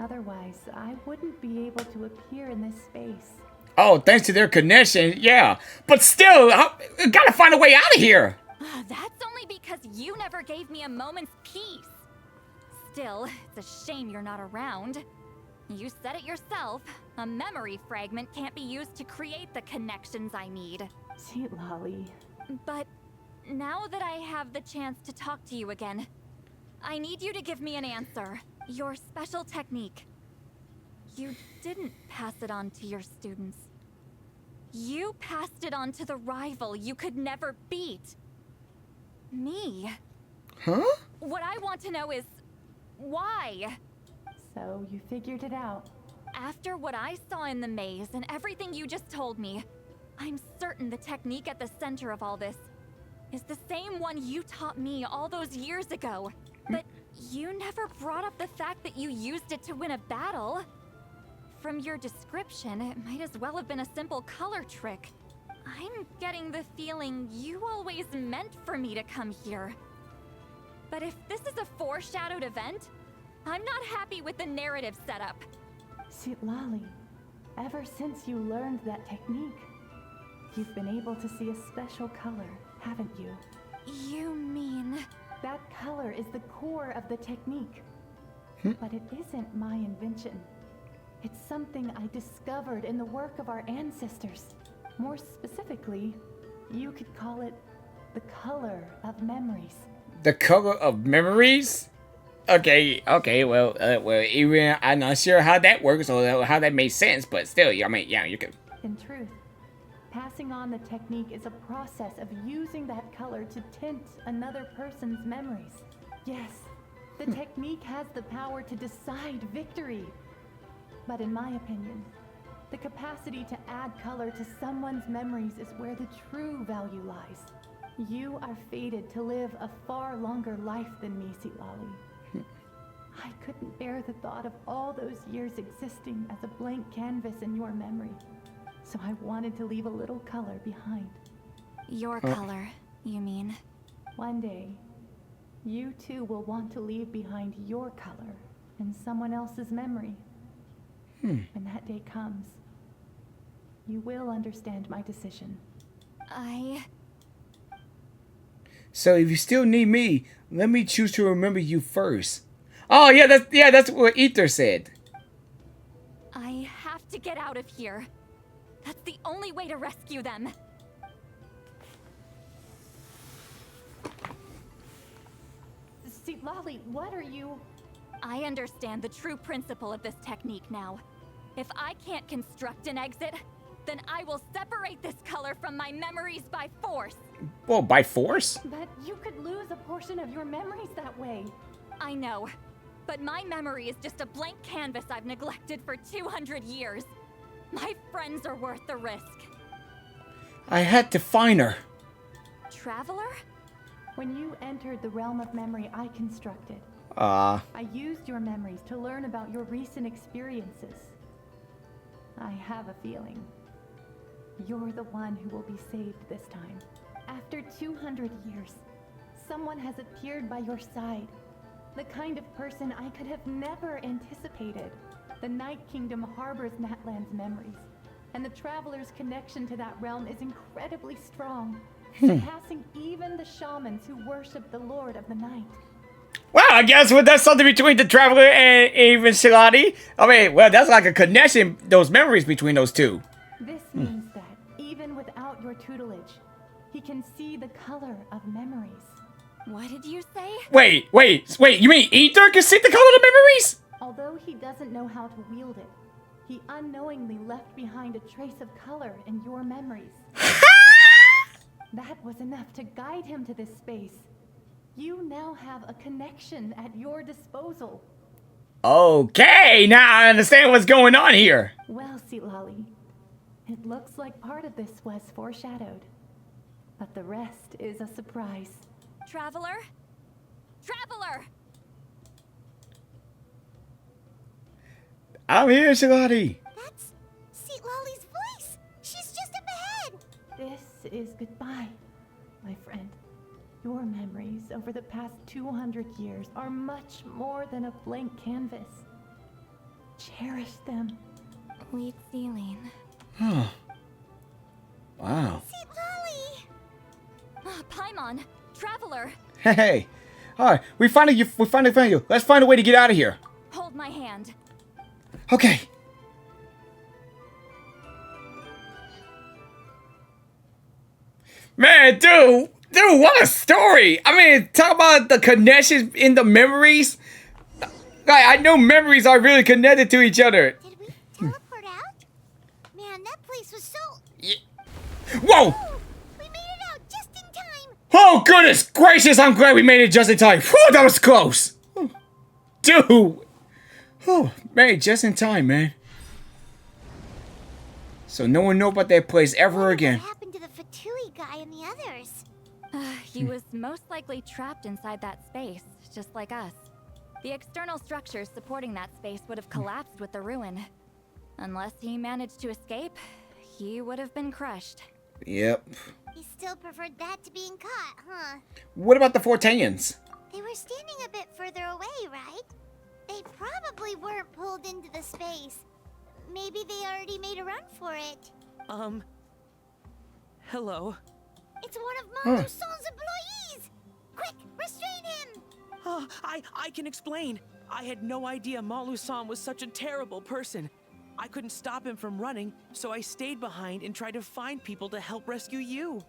Otherwise, I wouldn't be able to appear in this space. Oh, thanks to their connection, yeah. But still, I gotta find a way out of here! That's only because you never gave me a moment's peace. Still, it's a shame you're not around. You said it yourself. A memory fragment can't be used to create the connections I need. Citlali. But now that I have the chance to talk to you again, I need you to give me an answer. Your special technique. You didn't pass it on to your students. You passed it on to the rival you could never beat. Me. Huh? What I want to know is why? So you figured it out. After what I saw in the maze and everything you just told me, I'm certain the technique at the center of all this is the same one you taught me all those years ago. But you never brought up the fact that you used it to win a battle. From your description, it might as well have been a simple color trick. I'm getting the feeling you always meant for me to come here. But if this is a foreshadowed event, I'm not happy with the narrative setup. Citlali, ever since you learned that technique, you've been able to see a special color, haven't you? You mean... That color is the core of the technique. But it isn't my invention. It's something I discovered in the work of our ancestors. More specifically, you could call it the color of memories. The color of memories? Okay, well, even I'm not sure how that works or how that makes sense, but still, I mean, yeah, you can. In truth, passing on the technique is a process of using that color to tint another person's memories. Yes, the technique has the power to decide victory. But in my opinion, the capacity to add color to someone's memories is where the true value lies. You are fated to live a far longer life than me, Citlali. I couldn't bear the thought of all those years existing as a blank canvas in your memory. So I wanted to leave a little color behind. Your color, you mean? One day, you too will want to leave behind your color in someone else's memory. When that day comes, you will understand my decision. So if you still need me, let me choose to remember you first. Oh yeah, that's what Ether said. I have to get out of here. That's the only way to rescue them. Citlali, what are you... I understand the true principle of this technique now. If I can't construct an exit, then I will separate this color from my memories by force. Well, by force? But you could lose a portion of your memories that way. I know, but my memory is just a blank canvas I've neglected for 200 years. My friends are worth the risk. I had to find her. Traveler? When you entered the realm of memory I constructed, I used your memories to learn about your recent experiences. I have a feeling you're the one who will be saved this time. After 200 years, someone has appeared by your side. The kind of person I could have never anticipated. The Night Kingdom harbors Natlan's memories, and the Traveler's connection to that realm is incredibly strong, surpassing even the shamans who worship the Lord of the Night. Well, I guess that's something between the Traveler and even Citlali. I mean, well, that's like a connection, those memories between those two. This means that, even without your tutelage, he can see the color of memories. What did you say? Wait, you mean Ether can see the color of the memories? Although he doesn't know how to wield it, he unknowingly left behind a trace of color in your memories. That was enough to guide him to this space. You now have a connection at your disposal. Okay, now I understand what's going on here. Well, Citlali, it looks like part of this was foreshadowed, but the rest is a surprise. Traveler? Traveler! I'm here, Citlali. That's Citlali's voice. She's just up ahead. This is goodbye, my friend. Your memories over the past 200 years are much more than a blank canvas. Cherish them. Wheatsealing. Huh. Wow. Citlali! Paimon, Traveler. Hey. Alright, we finally found you. Let's find a way to get out of here. Hold my hand. Okay. Man, dude, what a story! I mean, talk about the connections in the memories. Like, I know memories are really connected to each other. Did we teleport out? Man, that place was so... Whoa! Ooh, we made it out just in time! Oh, goodness gracious, I'm glad we made it just in time. Whew, that was close. Dude. Oh, man, just in time, man. So no one know about that place ever again. What happened to the Fatui guy and the others? He was most likely trapped inside that space, just like us. The external structures supporting that space would have collapsed with the ruin. Unless he managed to escape, he would have been crushed. Yep. He still preferred that to being caught, huh? What about the Fortanians? They were standing a bit further away, right? They probably weren't pulled into the space. Maybe they already made a run for it. Hello? It's one of Monluson's employees! Quick, restrain him! I can explain. I had no idea Monluson was such a terrible person. I couldn't stop him from running, so I stayed behind and tried to find people to help rescue you.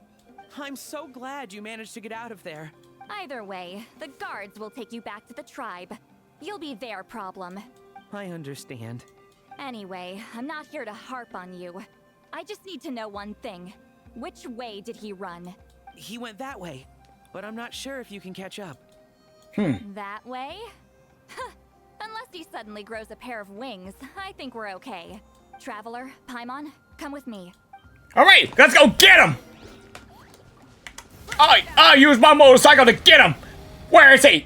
I'm so glad you managed to get out of there. Either way, the guards will take you back to the tribe. You'll be their problem. I understand. Anyway, I'm not here to harp on you. I just need to know one thing. Which way did he run? He went that way, but I'm not sure if you can catch up. That way? Unless he suddenly grows a pair of wings, I think we're okay. Traveler, Paimon, come with me. Alright, let's go get him! I use my motorcycle to get him! Where is he?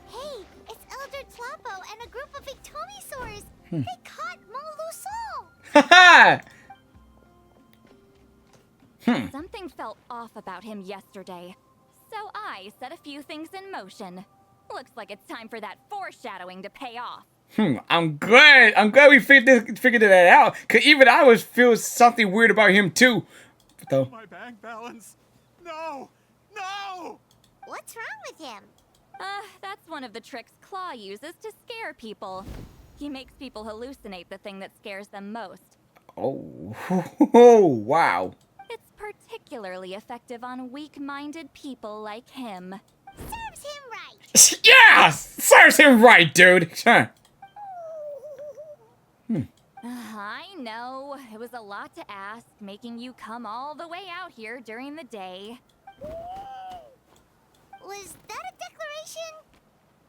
Hey, it's Elder Tlapo and a group of Ictomisaurs! They caught Monluson! Haha! Something felt off about him yesterday, so I set a few things in motion. Looks like it's time for that foreshadowing to pay off. I'm glad we figured that out. Cause even I was feel something weird about him too. Though. My bank balance. No! No! What's wrong with him? That's one of the tricks Claw uses to scare people. He makes people hallucinate the thing that scares them most. Oh, wow. It's particularly effective on weak-minded people like him. Serves him right! Yeah! Serves him right, dude! Huh. I know. It was a lot to ask, making you come all the way out here during the day. Was that a declaration?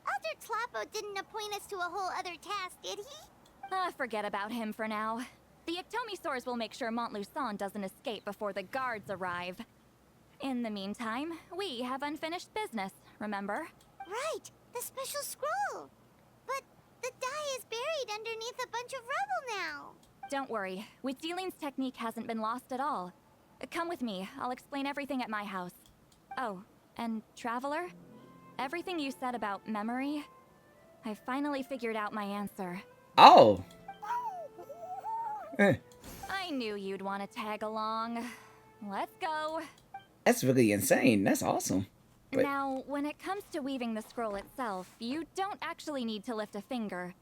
Elder Tlapo didn't appoint us to a whole other task, did he? Forget about him for now. The Ictomisaurs will make sure Montluson doesn't escape before the guards arrive. In the meantime, we have unfinished business, remember? Right, the special scroll. But the die is buried underneath a bunch of rubble now. Don't worry, Witzeline's technique hasn't been lost at all. Come with me, I'll explain everything at my house. Oh, and Traveler? Everything you said about memory, I finally figured out my answer. Oh. I knew you'd want to tag along. Let's go. That's really insane. That's awesome. But now, when it comes to weaving the scroll itself, you don't actually need to lift a finger.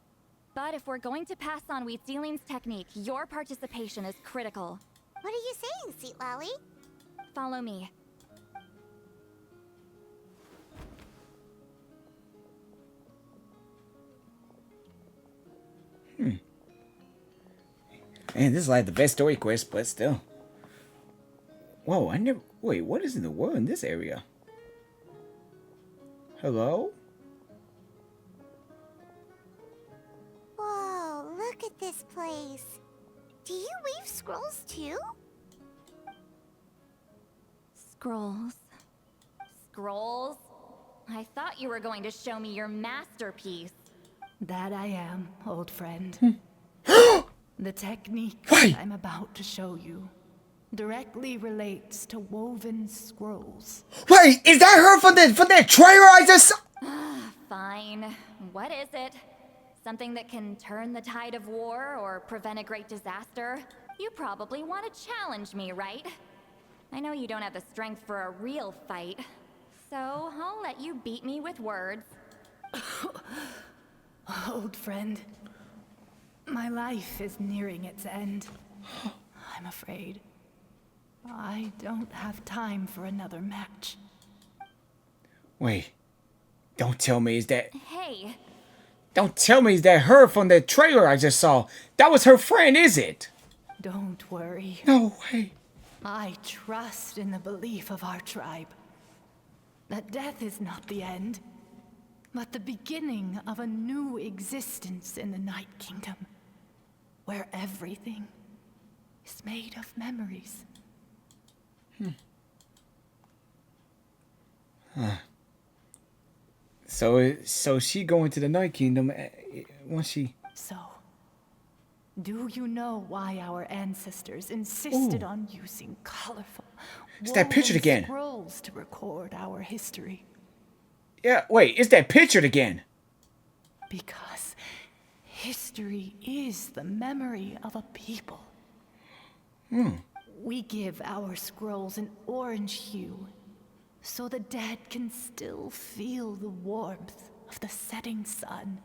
But if we're going to pass on Witzeline's technique, your participation is critical. What are you saying, Citlali? Follow me. Man, this is like the best story quest, but still. Whoa, wait, what is in the world in this area? Hello? Whoa, look at this place. Do you weave scrolls too? Scrolls. Scrolls? I thought you were going to show me your masterpiece. That I am, old friend. The technique I'm about to show you directly relates to woven scrolls. Wait, is that her from that trailer I just saw? Fine. What is it? Something that can turn the tide of war or prevent a great disaster? You probably want to challenge me, right? I know you don't have the strength for a real fight, so I'll let you beat me with words. Old friend, my life is nearing its end. I'm afraid I don't have time for another match. Wait. Don't tell me is that... Hey. Don't tell me is that her from the trailer I just saw. That was her friend, is it? Don't worry. No way. I trust in the belief of our tribe. That death is not the end, but the beginning of a new existence in the Night Kingdom, where everything is made of memories. Huh. So she going to the Night Kingdom once she... So, do you know why our ancestors insisted on using colorful, It's that pictured again. scrolls to record our history? Yeah, wait, it's that pictured again. Because history is the memory of a people. We give our scrolls an orange hue, so the dead can still feel the warmth of the setting sun.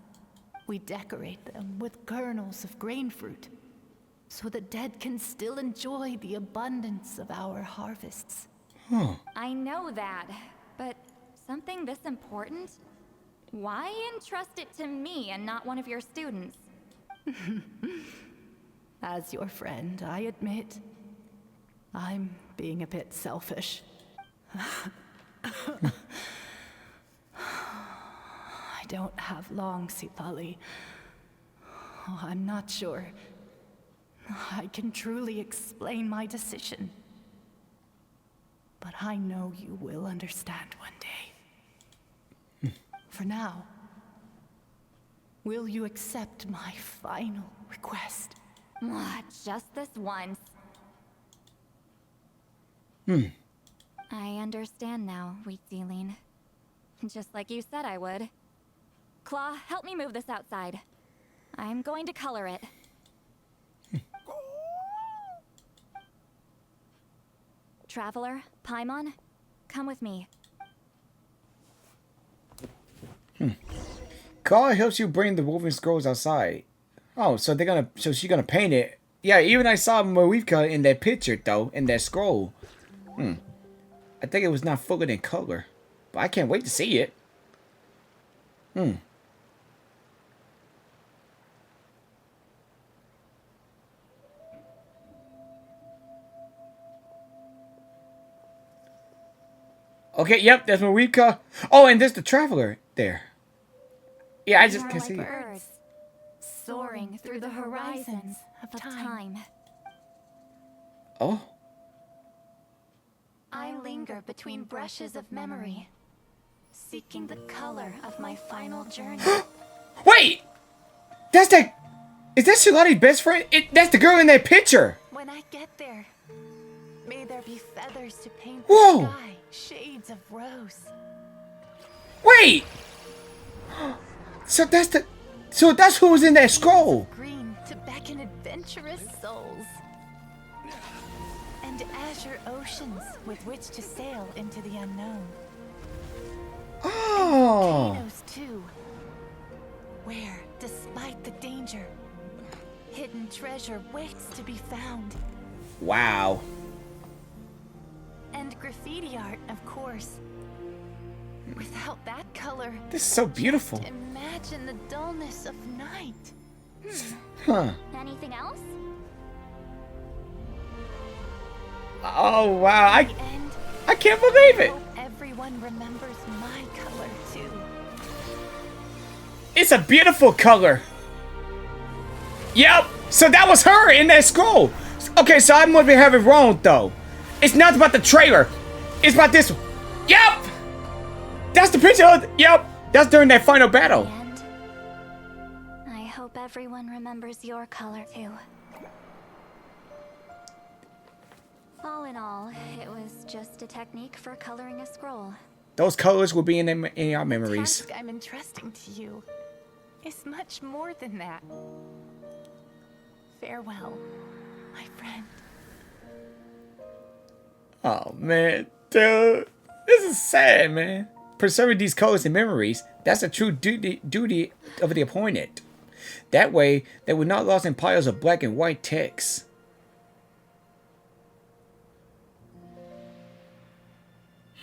We decorate them with kernels of grain fruit, so the dead can still enjoy the abundance of our harvests. I know that, but something this important? Why entrust it to me and not one of your students? As your friend, I admit, I'm being a bit selfish. I don't have long, Citlali. Oh, I'm not sure I can truly explain my decision. But I know you will understand one day. For now, will you accept my final request? Just this once. I understand now, Wheatsealing. Just like you said I would. Claw, help me move this outside. I'm going to color it. Traveler, Paimon, come with me. Claw helps you bring the woven scrolls outside. Oh, so she's gonna paint it. Yeah, even I saw Marika in that picture though, in that scroll. I think it was not fully in color, but I can't wait to see it. Okay, yep, that's Marika. Oh, and there's the traveler there. Yeah, I just can see it. Birds, soaring through the horizons of time. Oh. I linger between brushes of memory, seeking the color of my final journey. Wait! That's that... Is that Citlali's best friend? That's the girl in that picture! When I get there, may there be feathers to paint Whoa! the sky, shades of rose. Wait! So that's who was in that scroll! Green to beckon adventurous souls. And azure oceans with which to sail into the unknown. Oh! And volcanoes too, where, despite the danger, hidden treasure waits to be found. Wow. And graffiti art, of course. Without that color, This is so beautiful. just imagine the dullness of night. Huh. Anything else? Oh, wow. I can't believe it. Hope everyone remembers my color too. It's a beautiful color. Yep. So that was her in that scroll. Okay, so I must be having wrong though. It's not about the trailer. It's about this one. Yep. That's the picture of... Yep. That's during that final battle. And I hope everyone remembers your color too. All in all, it was just a technique for coloring a scroll. Those colors will be in our memories. The task I'm entrusting to you is much more than that. Farewell, my friend. Oh, man. Dude. This is sad, man. Preserving these colors and memories. That's a true duty of the appointed. That way, they were not lost in piles of black and white text.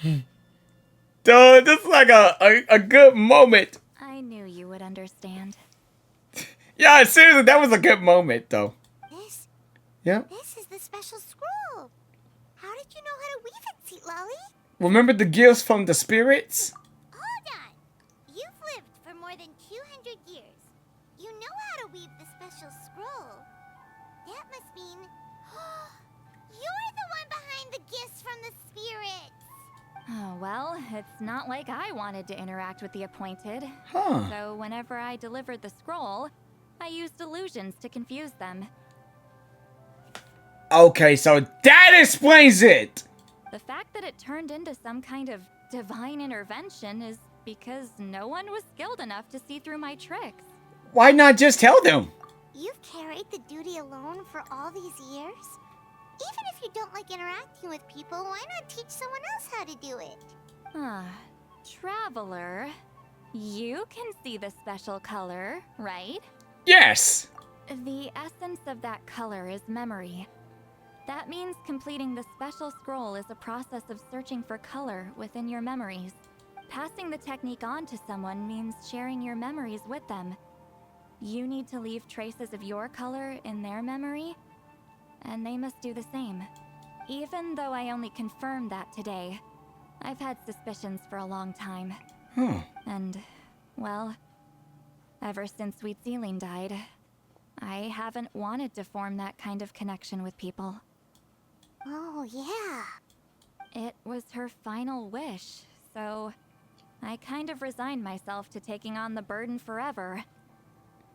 Dude, this is like a good moment. I knew you would understand. Yeah, seriously, that was a good moment, though. This? Yeah. This is the special scroll. How did you know how to weave it, Citlali? Remember the gifts from the spirits? Hold on. You've lived for more than 200 years. You know how to weave the special scroll. That must mean you're the one behind the gifts from the spirits. Oh, well, it's not like I wanted to interact with the appointed. Huh. So whenever I delivered the scroll, I used illusions to confuse them. Okay, so that explains it. The fact that it turned into some kind of divine intervention is because no one was skilled enough to see through my tricks. Why not just tell them? You've carried the duty alone for all these years? Even if you don't like interacting with people, why not teach someone else how to do it? Traveler, you can see the special color, right? Yes. The essence of that color is memory. That means completing the special scroll is a process of searching for color within your memories. Passing the technique on to someone means sharing your memories with them. You need to leave traces of your color in their memory, and they must do the same. Even though I only confirmed that today, I've had suspicions for a long time. And, well, ever since Citlali died, I haven't wanted to form that kind of connection with people. Oh, yeah. It was her final wish, so I kind of resigned myself to taking on the burden forever.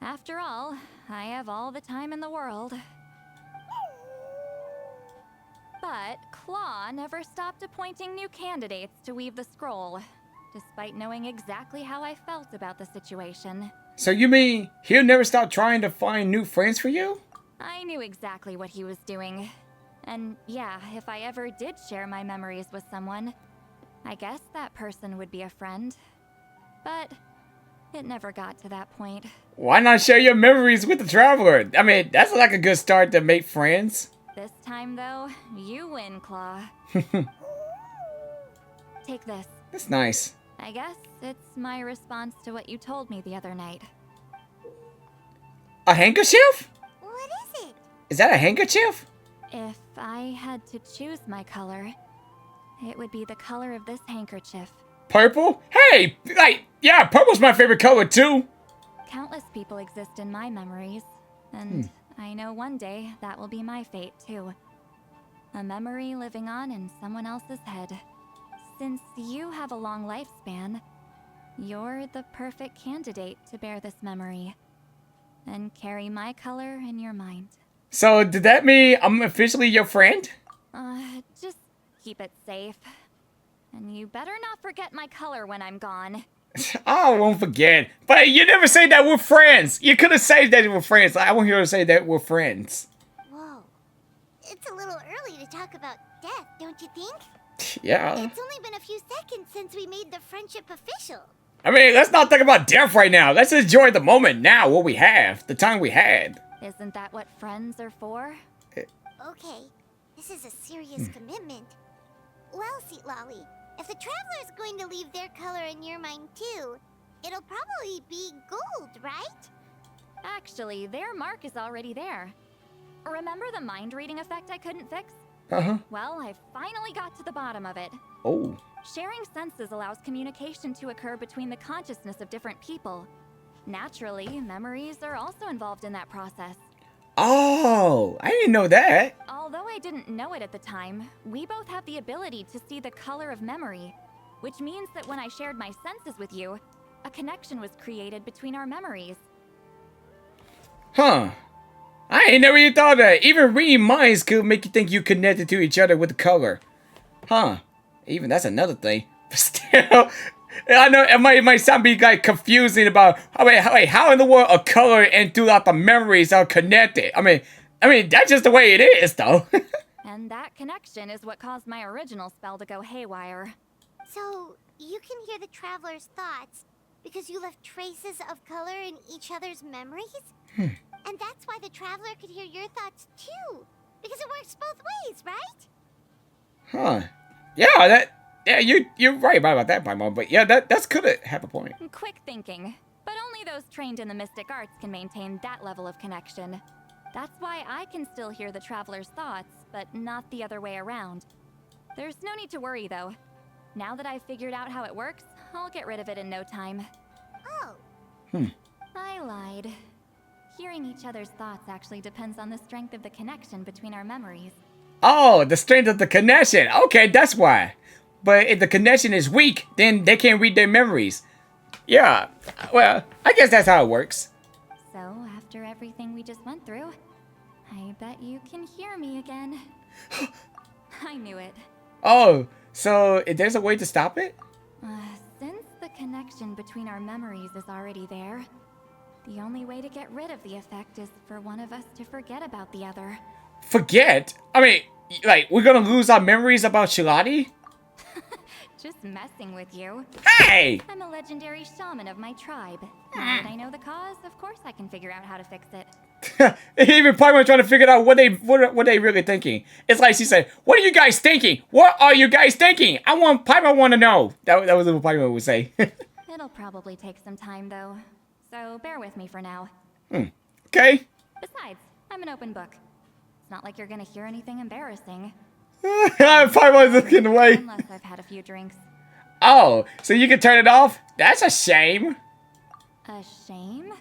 After all, I have all the time in the world. But Claw never stopped appointing new candidates to weave the scroll, despite knowing exactly how I felt about the situation. So you mean he'll never stop trying to find new friends for you? I knew exactly what he was doing. And yeah, if I ever did share my memories with someone, I guess that person would be a friend. But it never got to that point. Why not share your memories with the traveler? I mean, that's like a good start to make friends. This time, though, you win, Claw. Take this. That's nice. I guess it's my response to what you told me the other night. A handkerchief? What is it? Is that a handkerchief? If I had to choose my color, it would be the color of this handkerchief. Purple? Hey, yeah, purple's my favorite color too. Countless people exist in my memories, and I know one day that will be my fate too. A memory living on in someone else's head. Since you have a long lifespan, you're the perfect candidate to bear this memory and carry my color in your mind. So, did that mean I'm officially your friend? Just keep it safe. And you better not forget my color when I'm gone. I won't forget. But you never say that we're friends. You could have said that we're friends. I won't hear you say that we're friends. Whoa. It's a little early to talk about death, don't you think? Yeah. It's only been a few seconds since we made the friendship official. I mean, let's not talk about death right now. Let's enjoy the moment now, what we have, the time we had. Isn't that what friends are for? Okay, this is a serious commitment. Well, Citlali, if the traveler's going to leave their color in your mind too, it'll probably be gold, right? Actually, their mark is already there. Remember the mind reading effect I couldn't fix? Well, I finally got to the bottom of it. Oh. Sharing senses allows communication to occur between the consciousness of different people. Naturally, memories are also involved in that process. Oh, I didn't know that. Although I didn't know it at the time, we both have the ability to see the color of memory, which means that when I shared my senses with you, a connection was created between our memories. Huh. I ain't never even thought of that. Even reading minds could make you think you connected to each other with the color. Huh. Even that's another thing. But still, I know it might sound be like confusing about how in the world a color and throughout the memories are connected. I mean that's just the way it is though. And that connection is what caused my original spell to go haywire. So, you can hear the traveler's thoughts, Because you left traces of color in each other's memories? Hmm. And that's why the Traveler could hear your thoughts too. Because it works both ways, right? Huh. Yeah, you're right about that, Paimon, but yeah, that's could have a point. Quick thinking. But only those trained in the mystic arts can maintain that level of connection. That's why I can still hear the Traveler's thoughts, but not the other way around. There's no need to worry, though. Now that I've figured out how it works, I'll get rid of it in no time. Oh. I lied. Hearing each other's thoughts actually depends on the strength of the connection between our memories. Oh, the strength of the connection. Okay, that's why. But if the connection is weak, then they can't read their memories. Yeah, well, I guess that's how it works. So, after everything we just went through, I bet you can hear me again. I knew it. Oh, so there's a way to stop it? Since the connection between our memories is already there, the only way to get rid of the effect is for one of us to forget about the other. Forget? I mean, like, we're gonna lose our memories about Citlali? Just messing with you. Hey! I'm a legendary shaman of my tribe. Now that I know the cause, of course I can figure out how to fix it. Even Paimon trying to figure out what they really thinking. It's like she said, "What are you guys thinking? What are you guys thinking? Paimon want to know." That was what Paimon would say. It'll probably take some time though, so bear with me for now. Okay. Besides, I'm an open book. It's not like you're gonna hear anything embarrassing. Paimon's looking away. Unless I've had a few drinks. Oh, so you can turn it off? That's a shame. A shame?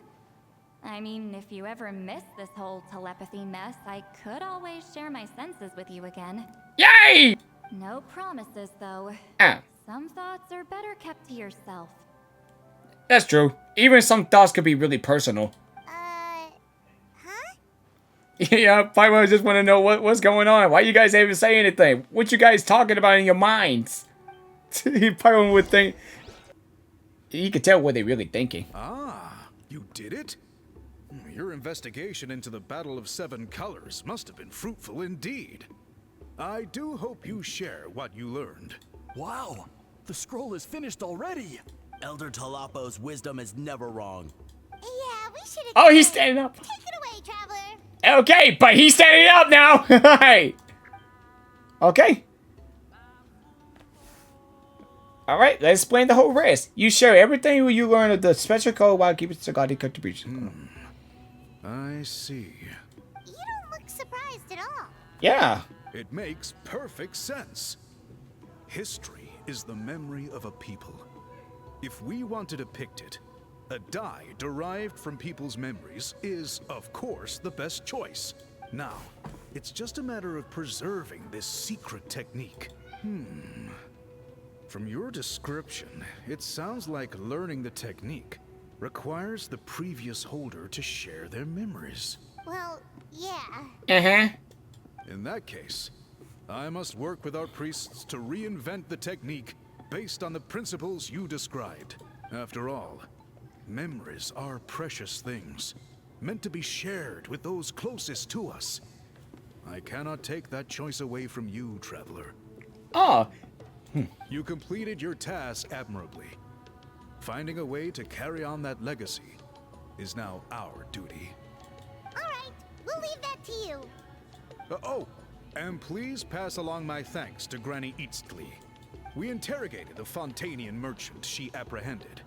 I mean, if you ever miss this whole telepathy mess, I could always share my senses with you again. Yay! No promises, though. Some thoughts are better kept to yourself. That's true. Even some thoughts could be really personal. Yeah, Paimon just want to know what's going on. Why you guys even say anything? What you guys talking about in your minds? Paimon would think. You could tell what they're really thinking. Ah, you did it? Your investigation into the Battle of Seven Colors must have been fruitful indeed. I do hope you share what you learned. Wow, the scroll is finished already. Elder Talapo's wisdom is never wrong. Yeah, we should have. Oh, he's standing up. Take it away, Traveler. Okay, but he's standing up now. Hey. Okay. Alright, let's explain the whole rest. You share everything you learn of the special code while keeping Sagadi contribution. I see. You don't look surprised at all. Yeah. It makes perfect sense. History is the memory of a people. If we want to depict it, a dye derived from people's memories is, of course, the best choice. Now, it's just a matter of preserving this secret technique. From your description, it sounds like learning the technique requires the previous holder to share their memories. Well, yeah. In that case, I must work with our priests to reinvent the technique based on the principles you described. After all, memories are precious things, meant to be shared with those closest to us. I cannot take that choice away from you, Traveler. Oh. You completed your task admirably. Finding a way to carry on that legacy is now our duty. All right, we'll leave that to you. Oh, and please pass along my thanks to Granny Citlali. We interrogated the Fontanian merchant she apprehended.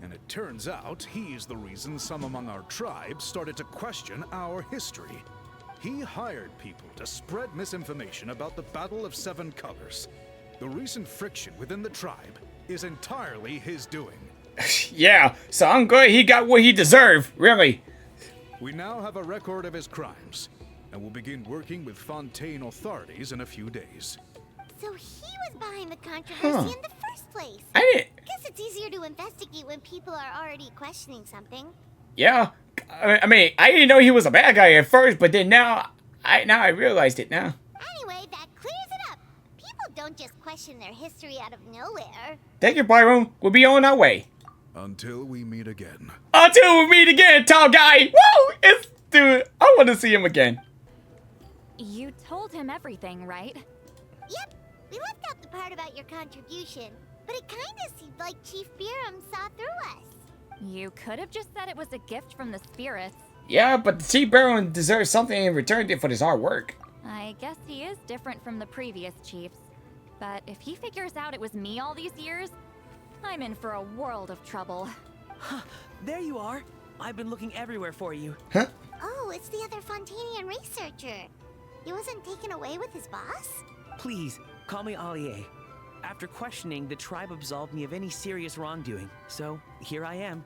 And it turns out he's the reason some among our tribe started to question our history. He hired people to spread misinformation about the Battle of Seven Colors. The recent friction within the tribe is entirely his doing. Yeah, so I'm good. He got what he deserved, really. We now have a record of his crimes, and will begin working with Fontaine authorities in a few days. So he was behind the controversy in the first place. I didn't. Guess it's easier to investigate when people are already questioning something. Yeah, I mean, I didn't know he was a bad guy at first, but then now I realized it now. Anyway, that clears it up. People don't just question their history out of nowhere. Thank you, Byron. We'll be on our way. Until we meet again. Until we meet again, tall guy. Woo! Dude, I want to see him again. You told him everything, right? Yep. We left out the part about your contribution, but but it kinda seemed like Chief Biram saw through us. You could have just said it was a gift from the spirits. Yeah, but the Chief Baron deserves something in return for his hard work. I guess he is different from the previous chiefs. But if he figures out it was me all these years, I'm in for a world of trouble. Huh, there you are. I've been looking everywhere for you. Huh? Oh, it's the other Fontanian researcher. He wasn't taken away with his boss? Please, call me Allier. After questioning, the tribe absolved me of any serious wrongdoing. So, here I am.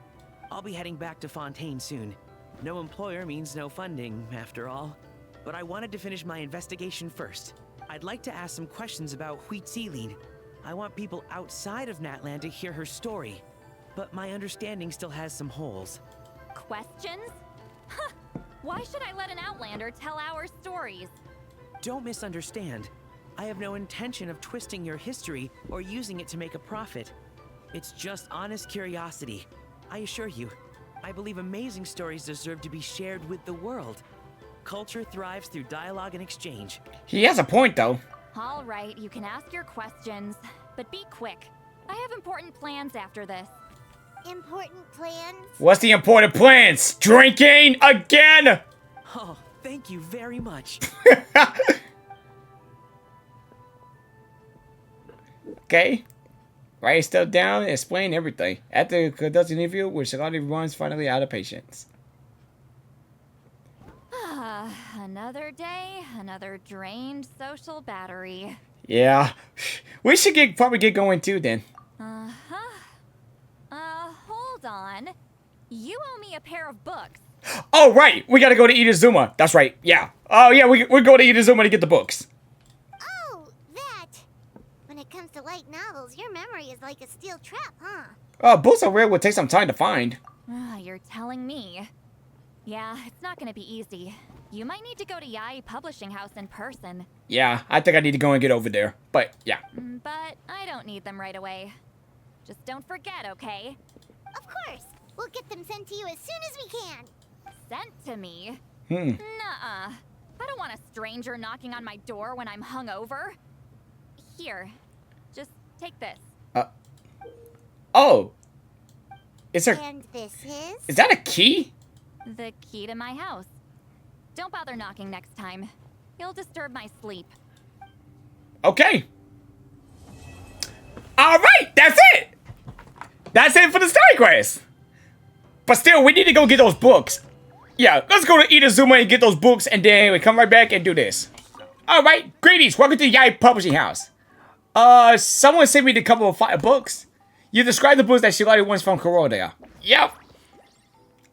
I'll be heading back to Fontaine soon. No employer means no funding, after all. But I wanted to finish my investigation first. I'd like to ask some questions about Citlali. I want people outside of Natlan to hear her story. But my understanding still has some holes. Questions? Huh! Why should I let an Outlander tell our stories? Don't misunderstand. I have no intention of twisting your history or using it to make a profit. It's just honest curiosity. I assure you, I believe amazing stories deserve to be shared with the world. Culture thrives through dialogue and exchange. He has a point, though. All right, you can ask your questions, but be quick. I have important plans after this. Important plans? What's the important plans? Drinking again? Oh, thank you very much. Okay. Write stuff down, explain everything. After conducting an interview with Citlali runs finally out of patience. Another day, another drained social battery. Yeah. We should probably get going too then. Hold on. You owe me a pair of books. Oh, right. We gotta go to Itazuma. That's right. Yeah. Oh, yeah, we're going to Itazuma to get the books. Oh, that. When it comes to light novels, your memory is like a steel trap, huh? Books are rare, would take some time to find. You're telling me. Yeah, it's not gonna be easy. You might need to go to Yai Publishing House in person. Yeah, I think I need to go and get over there. But, yeah. But I don't need them right away. Just don't forget, okay? Of course. We'll get them sent to you as soon as we can. Sent to me? Nuh-uh. I don't want a stranger knocking on my door when I'm hungover. Here, just take this. Oh. And this is? Is that a key? The key to my house. Don't bother knocking next time. You'll disturb my sleep. Okay. Alright, that's it! That's it for the story quest! But still, we need to go get those books. Yeah, let's go to Itazuma and get those books, and then we come right back and do this. Alright, greetings, welcome to the Yai Publishing House. Someone sent me the couple of books. You described the books that Citlali wants from Kuroda. Yep.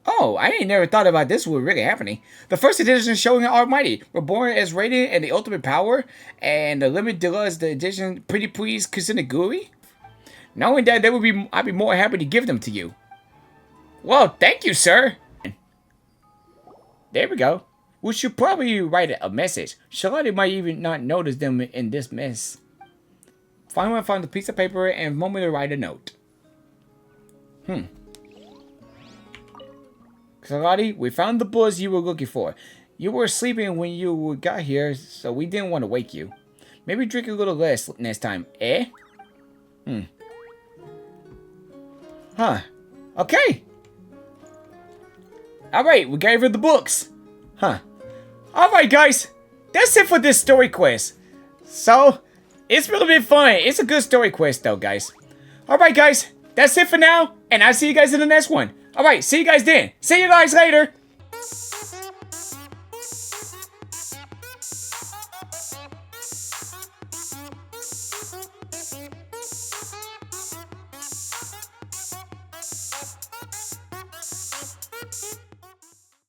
Oh, I ain't never thought about this was really happening. The first edition showing Almighty, Reborn as Radiant and the Ultimate Power, and the limited deluxe the edition Pretty Please Kusinaguri. Knowing that I'd be more happy to give them to you. Well, thank you, sir. There we go. We should probably write a message. Citlali might even not notice them in this mess. Finally, found a piece of paper and a moment to write a note. Citlali, we found the books you were looking for. You were sleeping when you got here, so we didn't want to wake you. Maybe drink a little less next time, eh? Huh. Okay. Alright, we gave her the books. Huh. Alright, guys. That's it for this story quest. So, it's really been fun. It's a good story quest, though, guys. Alright, guys. That's it for now, and I'll see you guys in the next one. Alright, see you guys then. See you guys later.